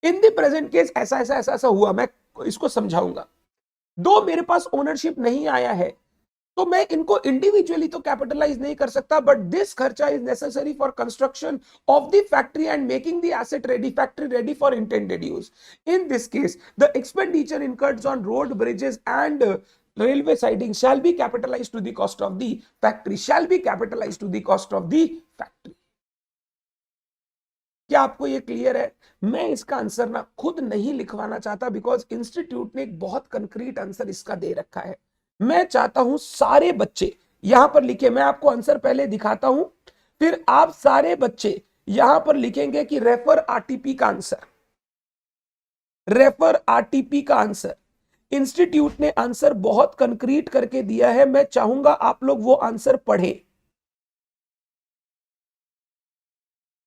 [SPEAKER 1] इन द प्रेजेंट केस ऐसा ऐसा ऐसा ऐसा हुआ, मैं इसको समझाऊंगा। दो मेरे पास ओनरशिप नहीं आया है तो मैं इनको इंडिविजुअली तो कैपिटलाइज नहीं कर सकता, बट दिस खर्चा is necessary for construction of the factory and making the asset ready, factory ready for intended use. In this case the expenditure incurred on road, bridges and railway siding shall be capitalized to the cost of the factory, shall be capitalized to the cost of the factory. क्या आपको ये clear है? मैं इसका answer ना खुद नहीं लिखवाना चाहता बिकॉज इंस्टीट्यूट ने एक बहुत कंक्रीट आंसर इसका दे रखा है। मैं चाहता हूं सारे बच्चे यहां पर लिखे, मैं आपको आंसर पहले दिखाता हूं, फिर आप सारे बच्चे यहां पर लिखेंगे कि रेफर आरटीपी का आंसर, रेफर आरटीपी का आंसर। इंस्टीट्यूट ने आंसर बहुत कंक्रीट करके दिया है, मैं चाहूंगा आप लोग वो आंसर पढ़ें,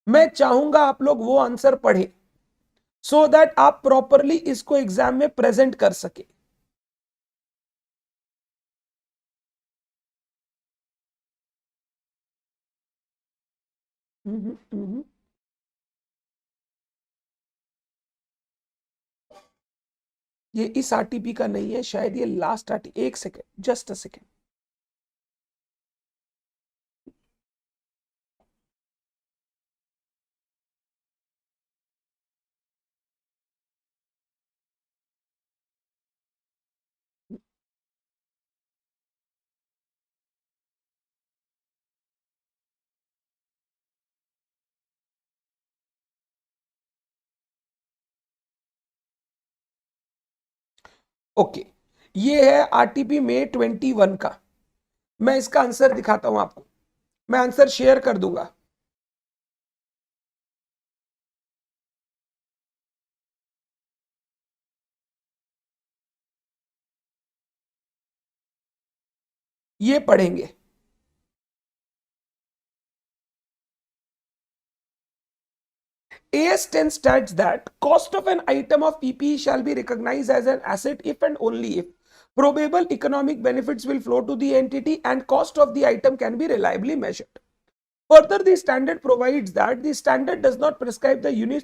[SPEAKER 1] मैं चाहूंगा आप लोग वो आंसर पढ़ें सो दैट आप प्रॉपरली इसको एग्जाम में प्रेजेंट कर सके। ये इस आरटीपी का नहीं है, शायद ये लास्ट आरटीपी, एक second, just a second. Okay ये है आरटीपी मे 21 का, मैं इसका आंसर दिखाता हूं आपको, मैं आंसर शेयर कर दूंगा। ये पढ़ेंगे। AS10 states that cost of an item of PPE shall be recognized as an asset if and only if probable economic benefits will flow to the entity and cost of the item can be reliably measured. Further, the standard provides that the standard does not prescribe the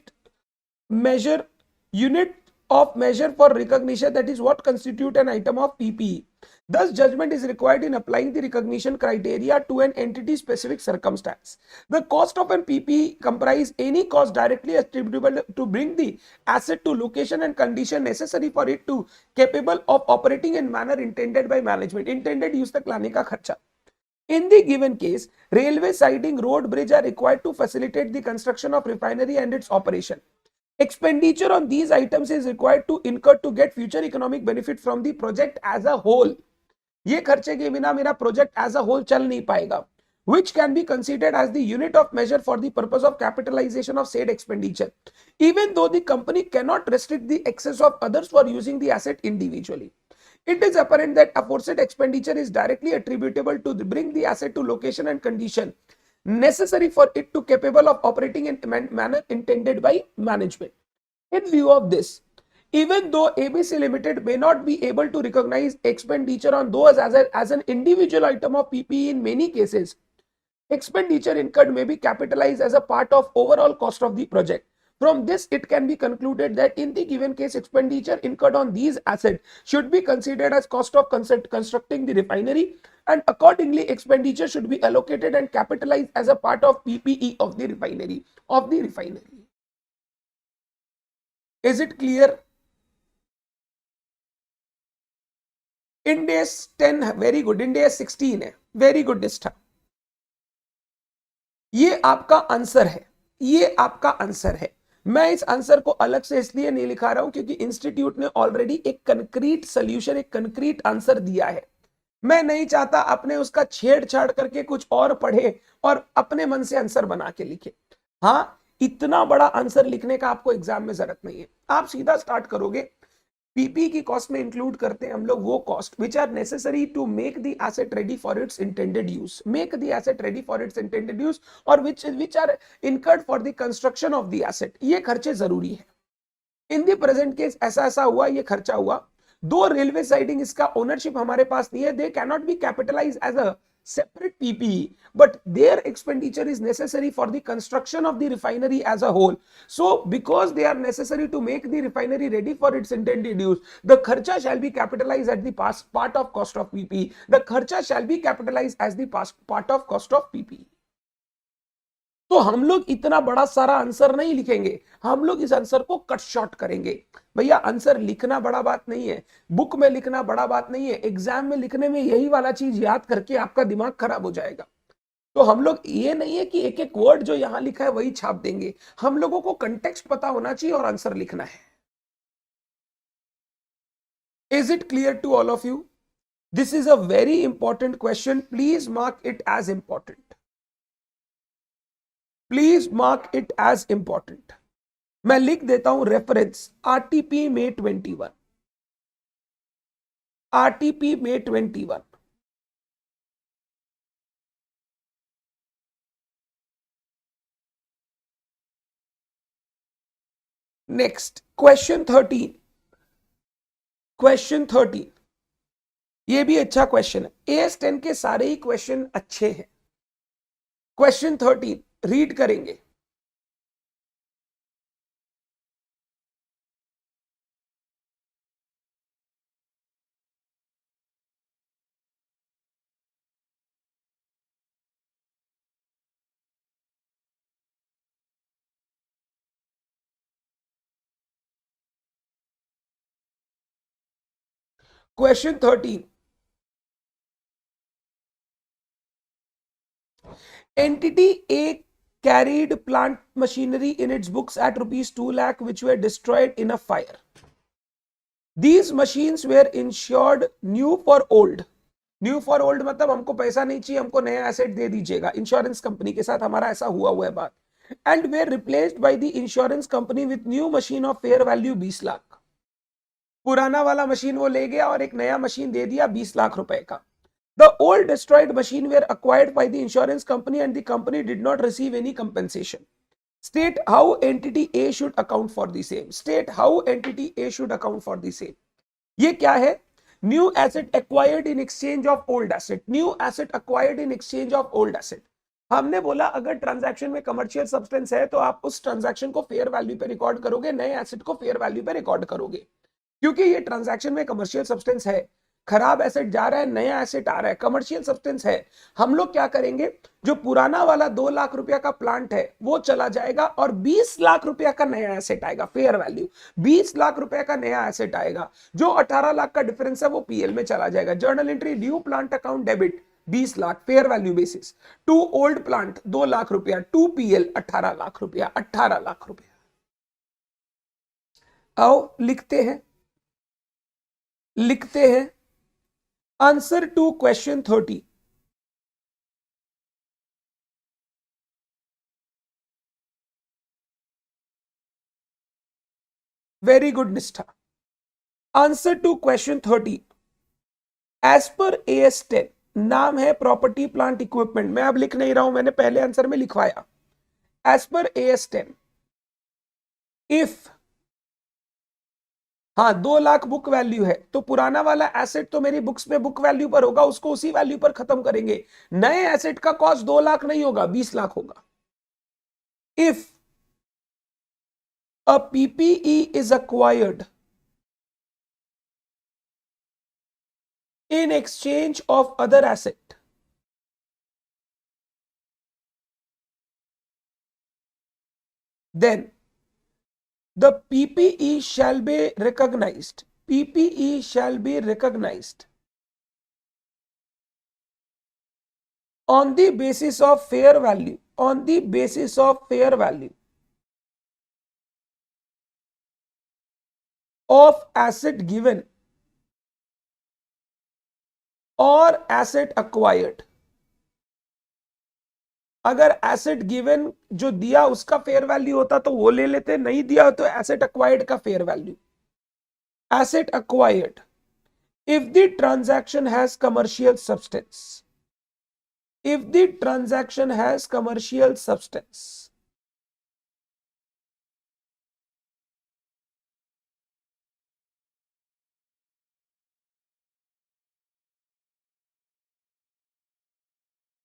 [SPEAKER 1] measure unit of measure for recognition, that is what constitute an item of PPE. Thus, judgment is required in applying the recognition criteria to an entity specific circumstance. The cost of an PPE comprise any cost directly attributable to bring the asset to location and condition necessary for it to capable of operating in manner intended by management. Intended use तक लाने का खर्चा. In the given case, railway siding, road, bridge are required to facilitate the construction of refinery and its operation. Expenditure on these items is required to incur to get future economic benefit from the project as a whole. ये खर्चे के बिना मेरा project as a whole चल नहीं पाएगा. Which can be considered as the unit of measure for the purpose of capitalization of said expenditure, even though the company cannot restrict the excess of others for using the asset individually. It is apparent that aforesaid expenditure is directly attributable to bring the asset to location and condition necessary for it to capable of operating in manner intended by management. In view of this, even though ABC Limited may not be able to recognize expenditure on those as an individual item of PPE in many cases, expenditure incurred may be capitalized as a part of overall cost of the project. From this, it can be concluded that in the given case, expenditure incurred on these assets should be considered as cost of constructing the refinery, and accordingly, expenditure should be allocated and capitalized as a part of PPE of the refinery. Is it clear? Ind AS 10, very good. Ind AS 16 है, very good निष्ठा. ये आपका answer है, ये आपका answer है. मैं इस आंसर को अलग से इसलिए नहीं लिखा रहा हूं क्योंकि इंस्टीट्यूट ने ऑलरेडी एक कंक्रीट सॉल्यूशन, एक कंक्रीट आंसर दिया है. मैं नहीं चाहता अपने उसका छेड़छाड़ करके कुछ और पढ़े और अपने मन से आंसर बना के लिखे. हाँ, इतना बड़ा आंसर लिखने का आपको एग्जाम में जरूरत नहीं है. आप सीधा स्टार्ट करोगे. पीपी की कॉस्ट में इंक्लूड करते हैं हम लोग वो cost which are necessary to make the asset ready for its intended use, make the asset ready for its intended use, और which are incurred for the construction of the asset. ये खर्चे जरूरी है. इन द प्रेजेंट केस ऐसा हुआ, ये खर्चा हुआ. दो रेलवे साइडिंग इसका ओनरशिप हमारे पास नहीं है, they can not be capitalise as a separate PPE, but their expenditure is necessary for the construction of the refinery as a whole. So because they are necessary to make the refinery ready for its intended use, the kharcha shall be capitalized at the part of cost of PPE. The kharcha shall be capitalized as the part of cost of PPE. तो हम लोग इतना बड़ा सारा answer नहीं लिखेंगे, हम लोग इस आंसर को कट शॉर्ट करेंगे. भैया आंसर लिखना बड़ा बात नहीं है, बुक में लिखना बड़ा बात नहीं है, एग्जाम में लिखने में यही वाला चीज याद करके आपका दिमाग खराब हो जाएगा. तो हम लोग ये नहीं है कि एक एक वर्ड जो यहां लिखा है वही छाप देंगे. हम लोगों को कंटेक्स्ट पता होना चाहिए और आंसर लिखना है. Is it clear to all of you? This is a very important question, please mark it as important. Please mark it as important. मैं लिख देता हूं reference RTP May 21, RTP May 21. Next question 13. Question 13 ये भी अच्छा question है. AS10 के सारे ही क्वेश्चन अच्छे हैं. क्वेश्चन 13 रीड करेंगे. Question 13. Entity A carried plant machinery in its books at rupees 2 lakh which were destroyed in a fire. These machines were insured new for old. New for old मतलब हमको पैसा नहीं चाहिए, हमको नया एसेट दे दीजिएगा। Insurance company के साथ हमारा ऐसा हुआ है बात। And were replaced by the insurance company with new machine of fair value 20 lakh. पुराना वाला मशीन वो ले गया और एक नया मशीन दे दिया 20 लाख रुपए का। The old destroyed machine were acquired by the insurance company and the company did not receive any compensation. State how entity A should account for the same. State how entity A should account for the same. ये क्या है? New asset acquired in exchange of old asset. New asset acquired in exchange of old asset. हमने बोला अगर transaction में commercial substance है तो आप उस ट्रांजैक्शन को फेयर वैल्यू पे रिकॉर्ड करोगे, नए एसेट को फेयर वैल्यू पे रिकॉर्ड करोगे। क्योंकि ये ट्रांजैक्शन में कमर्शियल सब्सटेंस है, खराब एसेट जा रहा है, नया एसेट आ रहा है, कमर्शियल सब्सटेंस है, हम लोग क्या करेंगे, जो पुराना वाला 2 लाख रुपया का प्लांट है वो चला जाएगा और 20 लाख रुपया का नया एसेट आएगा, फेयर वैल्यू 20 लाख रुपया का नया एसेट आएगा। जो 18 लाख का डिफरेंस है वो पीएल में चला जाएगा। Journal entry new plant account debit 20 lakh fair value basis to old plant 2 lakh रुपया टू पीएल 18 लाख रुपया 18 लाख रुपया। आओ लिखते हैं answer to question 30। Very good Nishtha. Answer to question 30 as per AS10 नाम है प्रॉपर्टी प्लांट इक्विपमेंट। मैं अब लिख नहीं रहा हूं, मैंने पहले आंसर में लिखवाया। एज पर AS10 इफ, हाँ 2 लाख बुक वैल्यू है तो पुराना वाला एसेट तो मेरी बुक्स में बुक वैल्यू पर होगा, उसको उसी वैल्यू पर खत्म करेंगे। नए एसेट का कॉस्ट 2 लाख नहीं होगा, 20 लाख होगा। If a PPE is acquired in exchange of other asset, then the PPE shall be recognized. PPE shall be recognized on the basis of fair value, on the basis of fair value of asset given or asset acquired. अगर asset given जो दिया उसका fair value होता तो वो ले लेते, नहीं दिया तो एसेट अक्वायर्ड का fair value. Asset acquired if the transaction has commercial substance, if the transaction has commercial substance,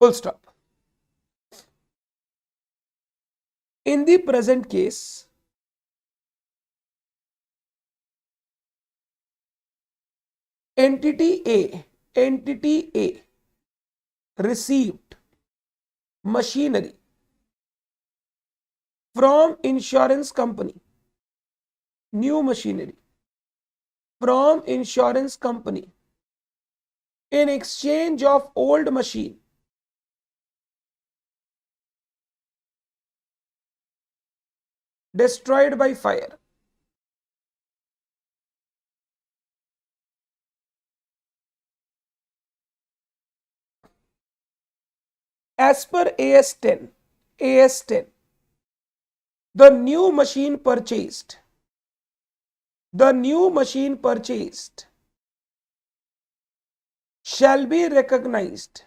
[SPEAKER 1] full stop. In the present case, entity A received machinery from insurance company, new machinery from insurance company in exchange of old machine destroyed by fire. As per AS10, the new machine purchased shall be recognized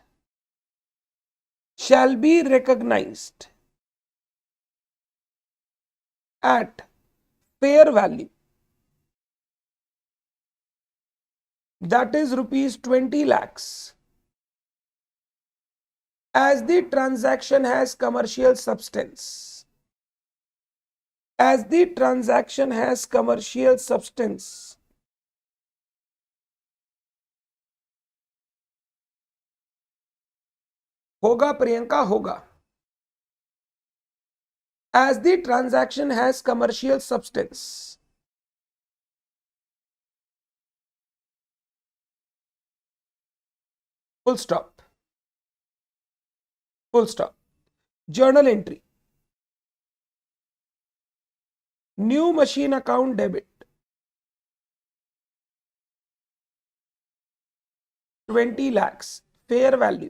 [SPEAKER 1] at fair value, that is rupees 20 lakhs, as the transaction has commercial substance, as the transaction has commercial substance. होगा प्रियंका, होगा। As the transaction has commercial substance, full stop, full stop. Journal entry, new machine account debit 20 lakhs fair value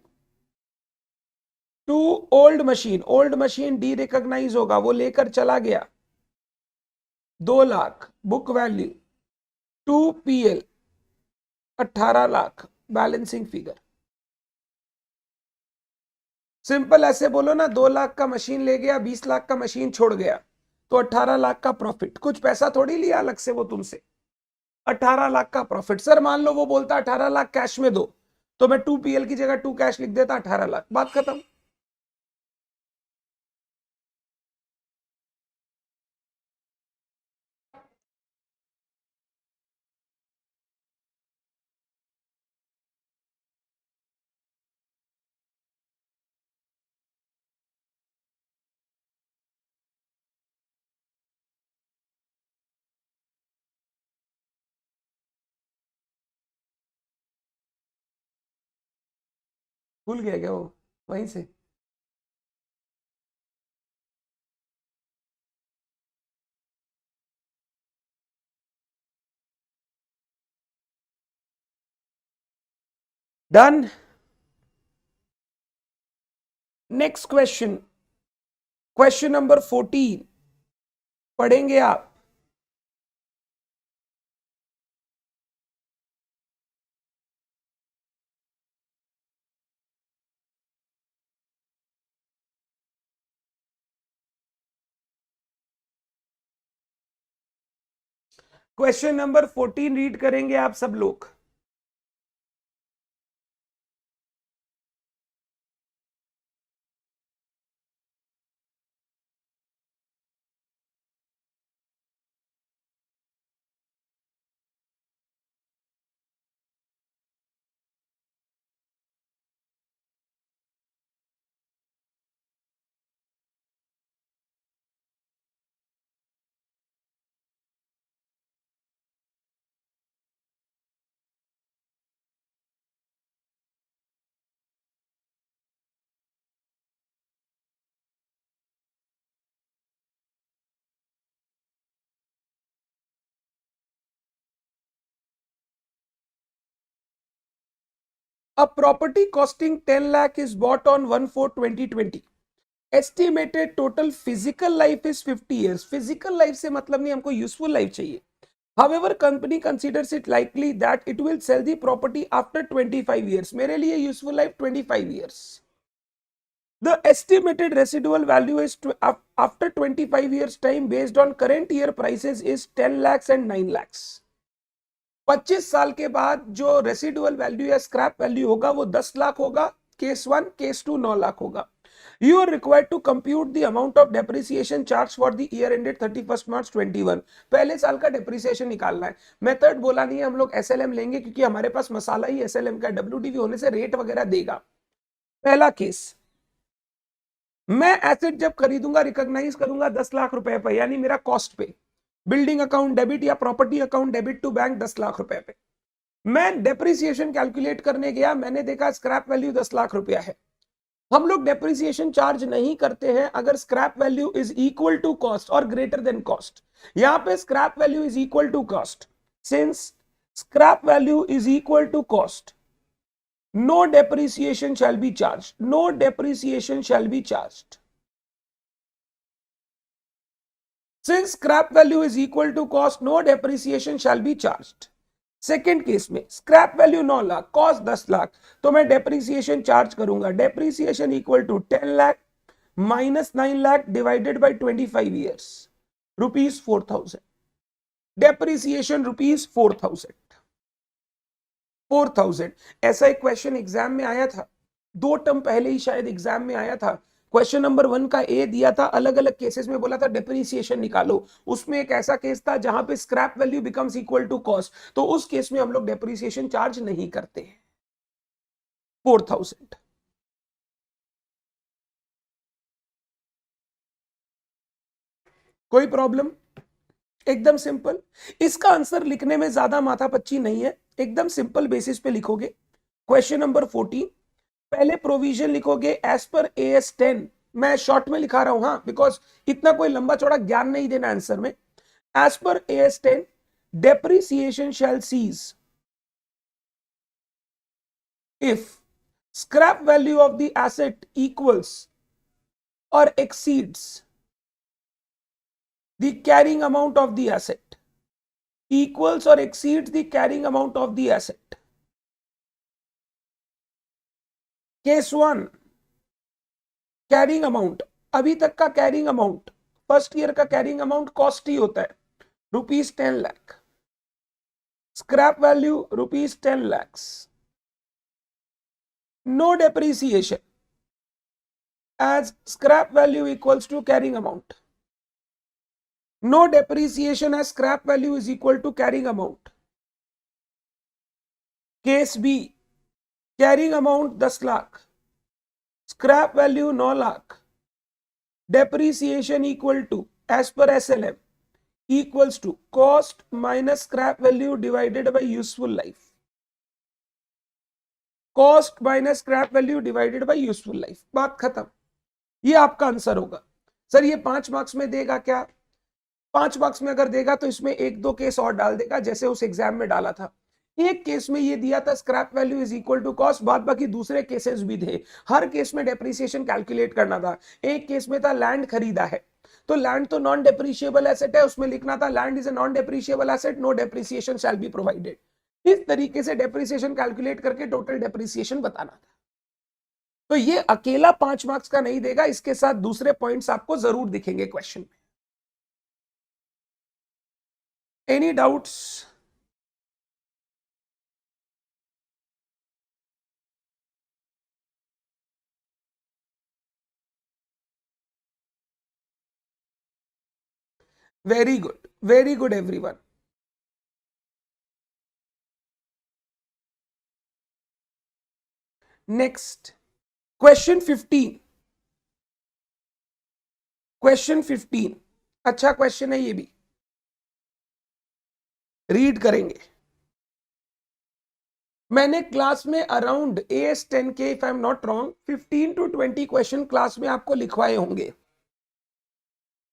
[SPEAKER 1] to old machine derecognise होगा, वो लेकर चला गया 2 lakh book value to PL 18 lakh balancing figure. Simple ऐसे बोलो ना, 2 लाख का machine ले गया, 20 लाख का मशीन छोड़ गया, तो 18 लाख का प्रॉफिट। कुछ पैसा थोड़ी लिया अलग से वो तुमसे, 18 लाख का प्रॉफिट। सर मान लो वो बोलता 18 लाख कैश में दो, तो मैं 2 पीएल की जगह 2 कैश लिख देता, 18 लाख, बात खत्म। भूल गया क्या वो वहीं से? Done. Next question, question number 14 पढ़ेंगे आप। क्वेश्चन नंबर 14 रीड करेंगे आप सब लोग। A property costing 10 lakh is bought on 1/4/2020. Estimated total physical life is 50 years. Physical life से मतलब नहीं, हमको useful life चाहिए. However, company considers it likely that it will sell the property after 25 years. मेरे लिए useful life 25 years. The estimated residual value is after 25 years time based on current year prices is 10 lakhs and 9 lakhs. 25 साल के बाद जो residual value या scrap value होगा वो 10 लाख होगा, केस 1, केस 2 9 लाख होगा। You are required to compute the amount of depreciation charge for the year ended 31 March 21। पहले साल का डेप्रिसिएशन निकालना है। मेथड बोला नहीं है, हम लोग एसएलएम लेंगे क्योंकि हमारे पास मसाला ही एसएलएम का, डब्ल्यूडीवी होने से रेट वगैरह देगा। पहला केस, मैं एसेट जब खरीदूंगा रिकॉग्नाइज करूंगा 10 लाख रुपए पे, यानी मेरा कॉस्ट पे, बिल्डिंग अकाउंट डेबिट या property account debit to bank 10 lakh रुपए पे। मैं डेप्रिसिएशन कैलकुलेट करने गया, मैंने देखा स्क्रैप वैल्यू 10 लाख रुपया है। हम लोग डेप्रिसिएशन चार्ज नहीं करते हैं अगर scrap value is equal to cost और ग्रेटर देन कॉस्ट। यहां पे scrap value is equal to cost, since scrap value is equal to cost, no depreciation shall be charge, no depreciation shall be charge. Since scrap value is equal to cost, no depreciation shall be charged. Second case में scrap value 9 lakh, cost 10 lakh, तो मैं depreciation charge करूंगा। Depreciation equal to 10 lakh minus 9 lakh divided by 25 years, rupees 4000। Depreciation rupees 4000। ऐसा एक question exam में आया था, 2 term पहले ही शायद एग्जाम में आया था। क्वेश्चन नंबर 1 का ए दिया था, अलग अलग केसेस में बोला था डेप्रिसिएशन निकालो। उसमें एक ऐसा केस था जहां पे scrap value becomes equal to cost, तो उस केस में हम लोग डेप्रिसिएशन चार्ज नहीं करते हैं। 4000। कोई प्रॉब्लम? एकदम सिंपल। इसका आंसर लिखने में ज्यादा माथापच्ची नहीं है, एकदम सिंपल बेसिस पे लिखोगे। क्वेश्चन नंबर 14, पहले प्रोविजन लिखोगे एज पर एएस 10। मैं शॉर्ट में लिखा रहा हूं, हाँ, बिकॉज इतना कोई लंबा चौड़ा ज्ञान नहीं देना आंसर में। As per AS 10 depreciation shall cease if scrap value of the asset equals or exceeds the carrying amount of the asset, equals or exceeds the carrying amount of the asset. Case 1, carrying amount, अभी तक का carrying amount, first year का carrying amount cost ही होता है ₹10 lakh, scrap value ₹10 lakhs, no depreciation as scrap value equals to carrying amount. No depreciation as scrap value is equal to carrying amount. Case B, carrying amount 10 lakh, scrap value 9 lakh, depreciation equal to, as per SLM, equals to cost minus scrap value divided by useful life. Cost minus scrap value divided by useful life, बात खत्म। ये आपका answer होगा। Sir ये 5 marks में देगा क्या? 5 marks में अगर देगा तो इसमें 1-2 केस और डाल देगा जैसे उस एग्जाम में डाला था। एक केस में ये दिया था scrap value is equal to cost, बाद बाकी दूसरे केसेस भी थे, हर केस में डेप्रिसिएशन कैलकुलेट करना था। एक केस में था लैंड खरीदा है तो लैंड तो नॉन डेप्रिशिएबल एसेट है, उसमें लिखना था land is a non depreciable asset, no depreciation shall be provided. इस तरीके से डेप्रिसिएशन कैलकुलेट करके टोटल डेप्रिसिएशन बताना था। तो ये अकेला 5 मार्क्स का नहीं देगा, इसके साथ दूसरे पॉइंट्स आपको जरूर दिखेंगे क्वेश्चन में। Any doubts? Very good everyone. Next question 15। Question 15 अच्छा क्वेश्चन है, ये भी रीड करेंगे। मैंने क्लास में अराउंड AS10 के, if I am not wrong, 15 to 20 question class में आपको लिखवाए होंगे।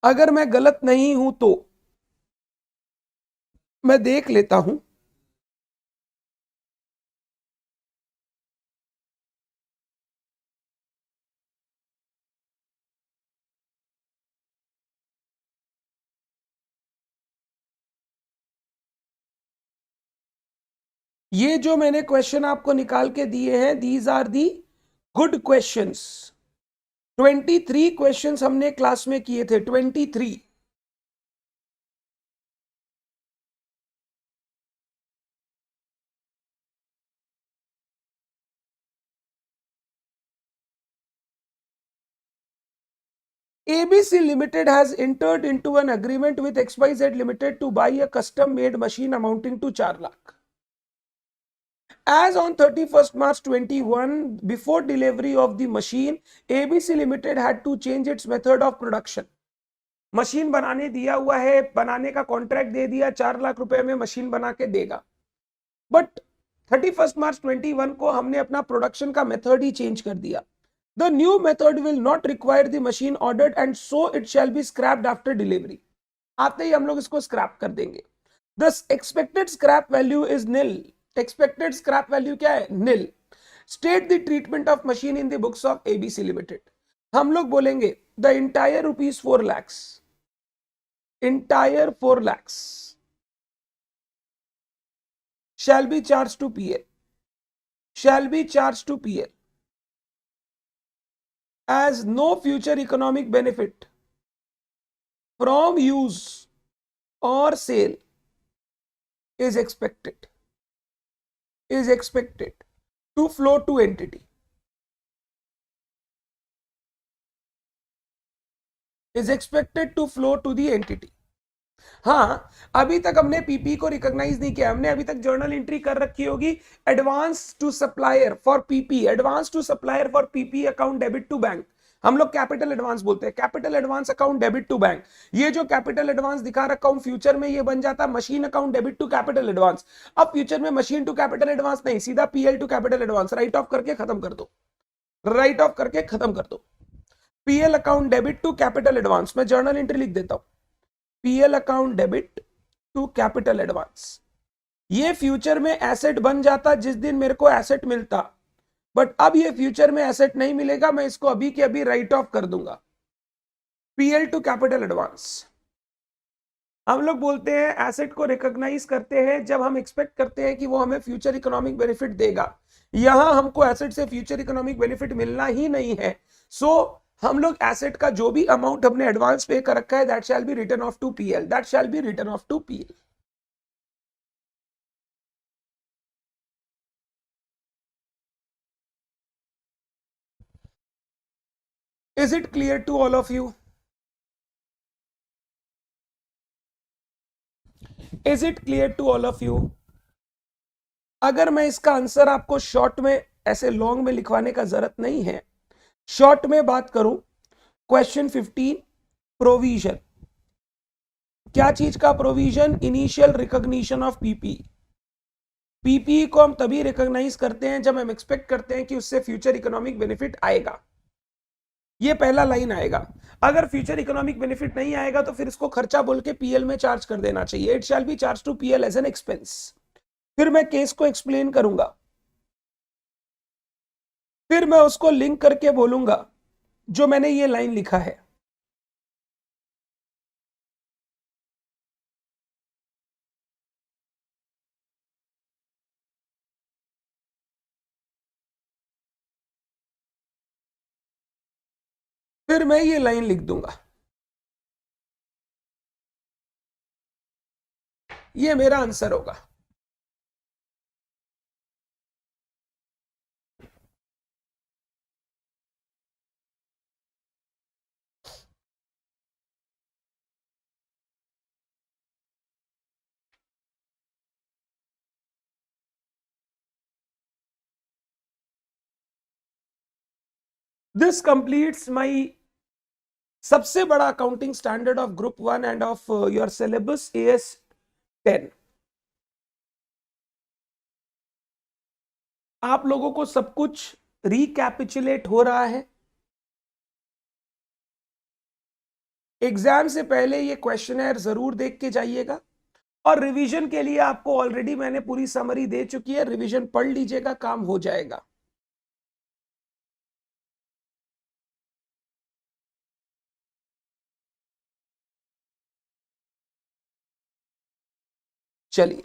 [SPEAKER 1] अगर मैं गलत नहीं हूं तो मैं देख लेता हूं। ये जो मैंने क्वेश्चन आपको निकाल के दिए हैं, these are the good questions. 23 questions हमने क्लास में किए थे, 23। ABC Limited has entered into an agreement with XYZ Limited to buy a custom-made machine amounting to 4 lakh. As on 31st March 21, before delivery of the machine, ABC Limited had to change its method of production. Machine बनाने दिया हुआ है, बनाने का contract दे दिया, 4 लाख रुपए में machine बना के देगा। बट 31st March 21 को हमने अपना प्रोडक्शन का मेथड ही चेंज कर दिया। The new method will not require the machine ordered and so it shall be scrapped after delivery. आते ही हम लोग इसको स्क्रैप कर देंगे। The expected scrap value is nil. Expected scrap value क्या है? Nil. State the treatment of machine in the books of ABC Limited. हम लोग बोलेंगे the entire ₹4 lakhs. Entire 4 lakhs shall be charged to PL. Shall be charged to PL. As no future economic benefit from use or sale is expected to flow to entity. Is expected to flow to the entity. हाँ, अभी तक हमने PP को recognise नहीं किया, हमने अभी तक जर्नल एंट्री कर रखी होगी advance to supplier for PP, advance to supplier for PP account debit to bank. हम लोग कैपिटल एडवांस बोलते हैं, capital advance account debit to bank. ये जो कैपिटल एडवांस दिखा रखा हूं, फ्यूचर में ये बन जाता machine account debit to capital advance. अब फ्यूचर में मशीन टू कैपिटल एडवांस नहीं, सीधा PL to capital advance. Write off करके खत्म कर दो, राइट ऑफ करके खत्म कर दो। PL account debit to capital advance, मैं जर्नल एंट्री लिख देता हूं, PL account debit to capital advance. ये फ्यूचर में एसेट बन जाता जिस दिन मेरे को एसेट मिलता, बट अब ये फ्यूचर में एसेट नहीं मिलेगा, मैं इसको अभी के अभी राइट ऑफ कर दूंगा। पीएल टू कैपिटल एडवांस, हम लोग बोलते हैं एसेट को रिकॉग्नाइज करते हैं जब हम एक्सपेक्ट करते हैं कि वो हमें फ्यूचर इकोनॉमिक बेनिफिट देगा। यहां हमको एसेट से फ्यूचर इकोनॉमिक बेनिफिट मिलना ही नहीं है, सो हम लोग एसेट का जो भी अमाउंट हमने एडवांस पे कर रखा है that shall be written off to PL, that shall be written off to PL. Is it clear to all of you? Is it clear to all of you? अगर मैं इसका आंसर आपको short में, ऐसे लॉन्ग में लिखवाने का जरूरत नहीं है, शॉर्ट में बात करूं, क्वेश्चन 15, प्रोविजन। क्या चीज का provision? Initial recognition of PP. PP को हम तभी रिकॉग्नाइज करते हैं जब हम एक्सपेक्ट करते हैं कि उससे फ्यूचर इकोनॉमिक बेनिफिट आएगा। ये पहला लाइन आएगा। अगर फ्यूचर इकोनॉमिक बेनिफिट नहीं आएगा तो फिर इसको खर्चा बोल के पीएल में चार्ज कर देना चाहिए। It shall be charge to PL as an expense. फिर मैं केस को एक्सप्लेन करूंगा, फिर मैं उसको लिंक करके बोलूंगा जो मैंने ये लाइन लिखा है। फिर मैं ये लाइन लिख दूंगा, ये मेरा आंसर होगा। दिस कंप्लीट्स माई सबसे बड़ा accounting standard of group 1 end of your syllabus AS 10। आप लोगों को सब कुछ रिकैपिचुलेट हो रहा है। एग्जाम से पहले ये क्वेश्चनर जरूर देख के जाइएगा, और रिवीजन के लिए आपको ऑलरेडी मैंने पूरी समरी दे चुकी है, रिवीजन पढ़ लीजिएगा, काम हो जाएगा। चलिए।